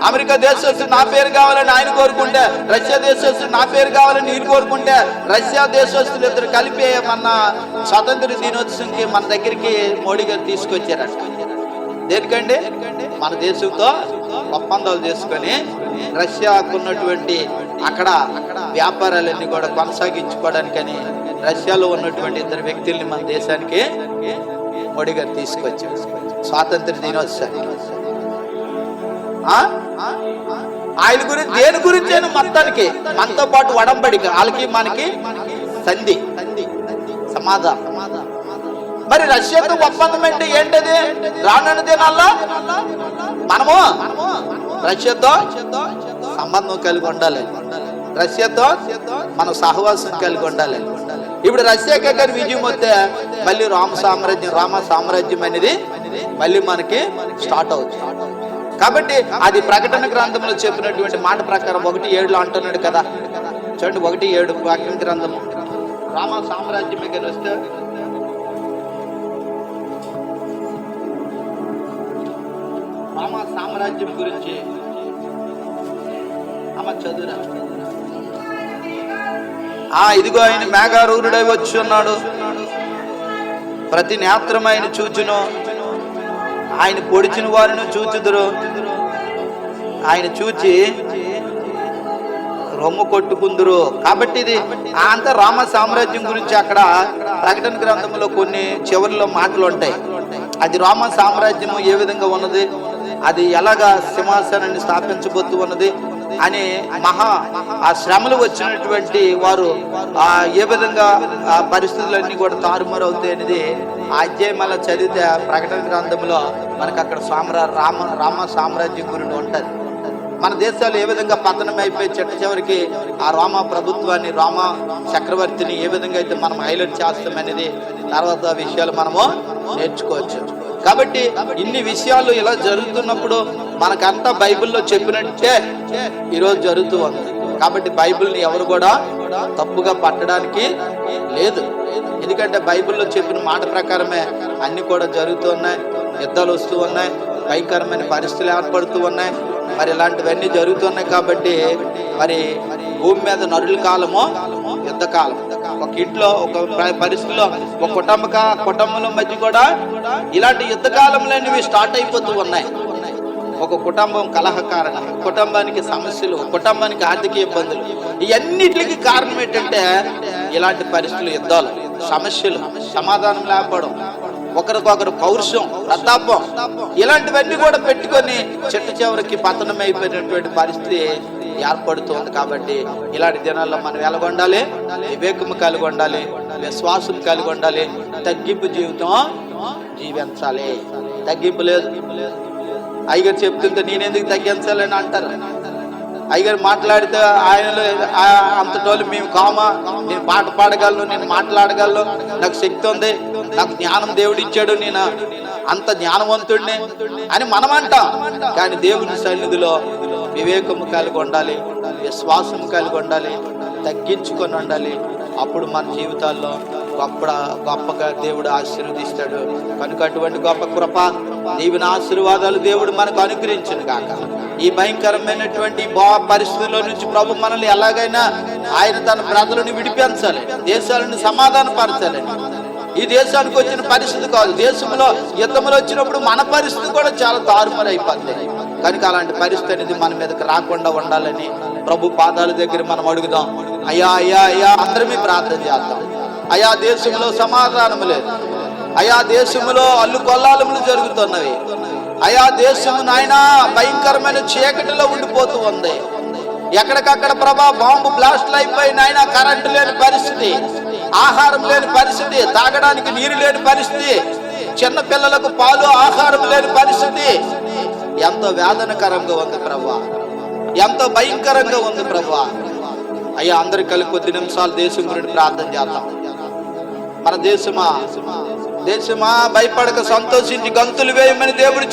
అమెరికా దేశస్తుడు నా పేరు కావాలని ఆయన కోరుకుంటే, రష్యా దేశస్తుడు నా పేరు కావాలని నేను కోరుకుంటే, రష్యా దేశస్తులు ఇద్దరు కలిపి మన స్వతంత్ర దినోత్సవంకి మన దగ్గరికి మోడీ గారు తీసుకొచ్చారట. దేనికండి? మన దేశంతో ఒప్పందాలు చేసుకొని రష్యాకు ఉన్నటువంటి అక్కడ వ్యాపారాలన్నీ కూడా కొనసాగించుకోవడానికని రష్యాలో ఉన్నటువంటి 2 వ్యక్తుల్ని మన దేశానికి మోడీ గారు తీసుకొచ్చారు స్వాతంత్ర దినోత్సవానికి. ఆయన గురించి దేని గురించి మొత్తానికి మనతో పాటు వడంబడిక, వాళ్ళకి మనకి సంధి సమాధానం. మరి రష్యాతో ఒప్పందం అంటే ఏంటది? రానున్న దినాల్లో మనము రష్యాతో సంబంధం కలిగి ఉండాలి, రష్యాతో మన సహవాసం కలిగి ఉండాలి. ఇప్పుడు రష్యాకే కానీ విజయం వస్తే మళ్ళీ రామ సామ్రాజ్యం అనేది మళ్ళీ మనకి స్టార్ట్ అవుతుంది. కాబట్టి అది ప్రకటన గ్రంథంలో చెప్పినటువంటి మాట ప్రకారం 1:7 అంటున్నాడు కదా. చూడండి, 1:7 ప్రకటన గ్రంథము. రామ సామ్రాజ్యం కానీ వస్తే రామ సామ్రాజ్యం గురించి చదువురా. ఇదిగో ఆయన మేఘారూఢుడై వచ్చి ఉన్నాడు, ప్రతి నేత్రం ఆయన చూచును, ఆయన పొడిచిన వారిని చూచుదురు, ఆయన చూచి రొమ్ము కొట్టుకుందురు. కాబట్టి ఇది అంత రామ సామ్రాజ్యం గురించి అక్కడ ప్రకటన గ్రంథంలో కొన్ని చివరిలో మాటలు ఉంటాయి. అది రోమ సామ్రాజ్యము ఏ విధంగా ఉన్నది, అది ఎలాగా సింహాసనాన్ని స్థాపించబోతూ ఉన్నది అని ఆ శ్రమలు వచ్చినటువంటి వారు ఏ విధంగా ఆ పరిస్థితులన్నీ కూడా తారుమారు అవుతాయి అనేది ఆ అధ్యాయం అలా చదివితే ప్రకటన గ్రంథంలో మనకు అక్కడ రామ సామ్రాజ్యం గురించి ఉంటుంది. మన దేశాలు ఏ విధంగా పతనం అయిపోయి చివరికి ఆ రోమా ప్రభుత్వాన్ని, రోమా చక్రవర్తిని ఏ విధంగా అయితే మనం హైలైట్ చేస్తామనేది తర్వాత విషయాలు మనము నేర్చుకోవచ్చు. కాబట్టి ఇన్ని విషయాలు ఇలా జరుగుతున్నప్పుడు మనకంతా బైబిల్లో చెప్పినట్టే ఈరోజు జరుగుతూ ఉంది. కాబట్టి బైబిల్ని ఎవరు కూడా తప్పుగా పట్టడానికి లేదు. ఎందుకంటే బైబిల్లో చెప్పిన మాట ప్రకారమే అన్ని కూడా జరుగుతూ ఉన్నాయి. యుద్ధాలు వస్తూ ఉన్నాయి, భయంకరమైన పరిస్థితులు ఏర్పడుతూ ఉన్నాయి. మరి ఇలాంటివన్నీ జరుగుతున్నాయి. కాబట్టి మరి భూమి మీద నరుల కాలము యుద్ధ కాలం. ఒక ఇంట్లో ఒక పరిస్థితిలో ఒక కుటుంబంలో మధ్య కూడా ఇలాంటి యుద్ధ కాలంలోనివి స్టార్ట్ అయిపోతూ ఉన్నాయి. ఒక కుటుంబం కలహ కారణం, కుటుంబానికి సమస్యలు, కుటుంబానికి ఆర్థిక ఇబ్బందులు, ఇవన్నిటికి కారణం ఏంటంటే ఇలాంటి పరిస్థితులు, యుద్ధాలు, సమస్యలు, సమాధానం లేకపోవడం, ఒకరికొకరు పౌరుషం, ప్రతాపం, ఇలాంటివన్నీ కూడా పెట్టుకొని చివరికి పతనం అయిపోయినటువంటి పరిస్థితి ఏర్పడుతుంది. కాబట్టి ఇలాంటి దినాల్లో మనం ఎలాగ ఉండాలి? వివేకము కలిగి ఉండాలి, విశ్వాసం కలిగి ఉండాలి, తగ్గింపు జీవితం జీవించాలి. తగ్గింపు లేదు. అయ్యగారు చెప్తుంటే నేనెందుకు తగ్గించాలని అంటారు. అయ్యగారు మాట్లాడితే ఆయనలో అంతటోళ్ళు మేము నేను పాట పాడగలను, నేను మాట్లాడగలను, నాకు శక్తి ఉంది, నాకు జ్ఞానం దేవుడు ఇచ్చాడు, నేను అంత జ్ఞానవంతుడిని అని మనం అంటాం. కానీ దేవుని సన్నిధిలో వివేకము కలిగి ఉండాలి, విశ్వాసం కలిగి ఉండాలి, తగ్గించుకొని ఉండాలి. అప్పుడు మన జీవితాల్లో గొప్పగా దేవుడు ఆశీర్వదిస్తాడు. కనుక అటువంటి గొప్ప కృప, దీవెన, ఆశీర్వాదాలు దేవుడు మనకు అనుగ్రహించును గాక. ఈ భయంకరమైనటువంటి పరిస్థితుల్లో నుంచి ప్రభు మనల్ని ఎలాగైనా ఆయన తన ప్రజలను విడిపించాలి, దేశాలను సమాధానపరచాలి. ఈ దేశానికి వచ్చిన పరిస్థితి కాదు, దేశంలో యుద్ధములు వచ్చినప్పుడు మన పరిస్థితి కూడా చాలా తారుమారు అయిపోతుంది. కనుక అలాంటి పరిస్థితి అనేది మన మీదకి రాకుండా ఉండాలని ప్రభు పాదాల దగ్గర మనం అడుగుదాం. అయ్యా అయ్యా అయ్యా అందరమే ప్రార్థన చేద్దాం. అయా దేశంలో సమాధానం లేదు, అయా దేశంలో అల్లు కొల్లాలములు జరుగుతున్నవి, అయా దేశము నాయనా భయంకరమైన చీకటిలో ఉండిపోతూ ఉంది. ఎక్కడికక్కడ ప్రభా బాంబు బ్లాస్ట్లు అయిపోయి నాయన కరెంటు లేని పరిస్థితి, ఆహారం లేని పరిస్థితి, తాగడానికి నీరు లేని పరిస్థితి, చిన్న పిల్లలకు పాలు ఆహారం లేని పరిస్థితి. ఎంతో వేదనకరంగా ఉంది ప్రభా, ఎంతో భయంకరంగా ఉంది ప్రభా. అయ్యా అందరు కలిసి కొద్ది నిమిషాలు దేశం గురించి ప్రార్థన చేద్దాం. మన దేశమా భయపడక సంతోషించి గంతులు వేయమని దేవుడు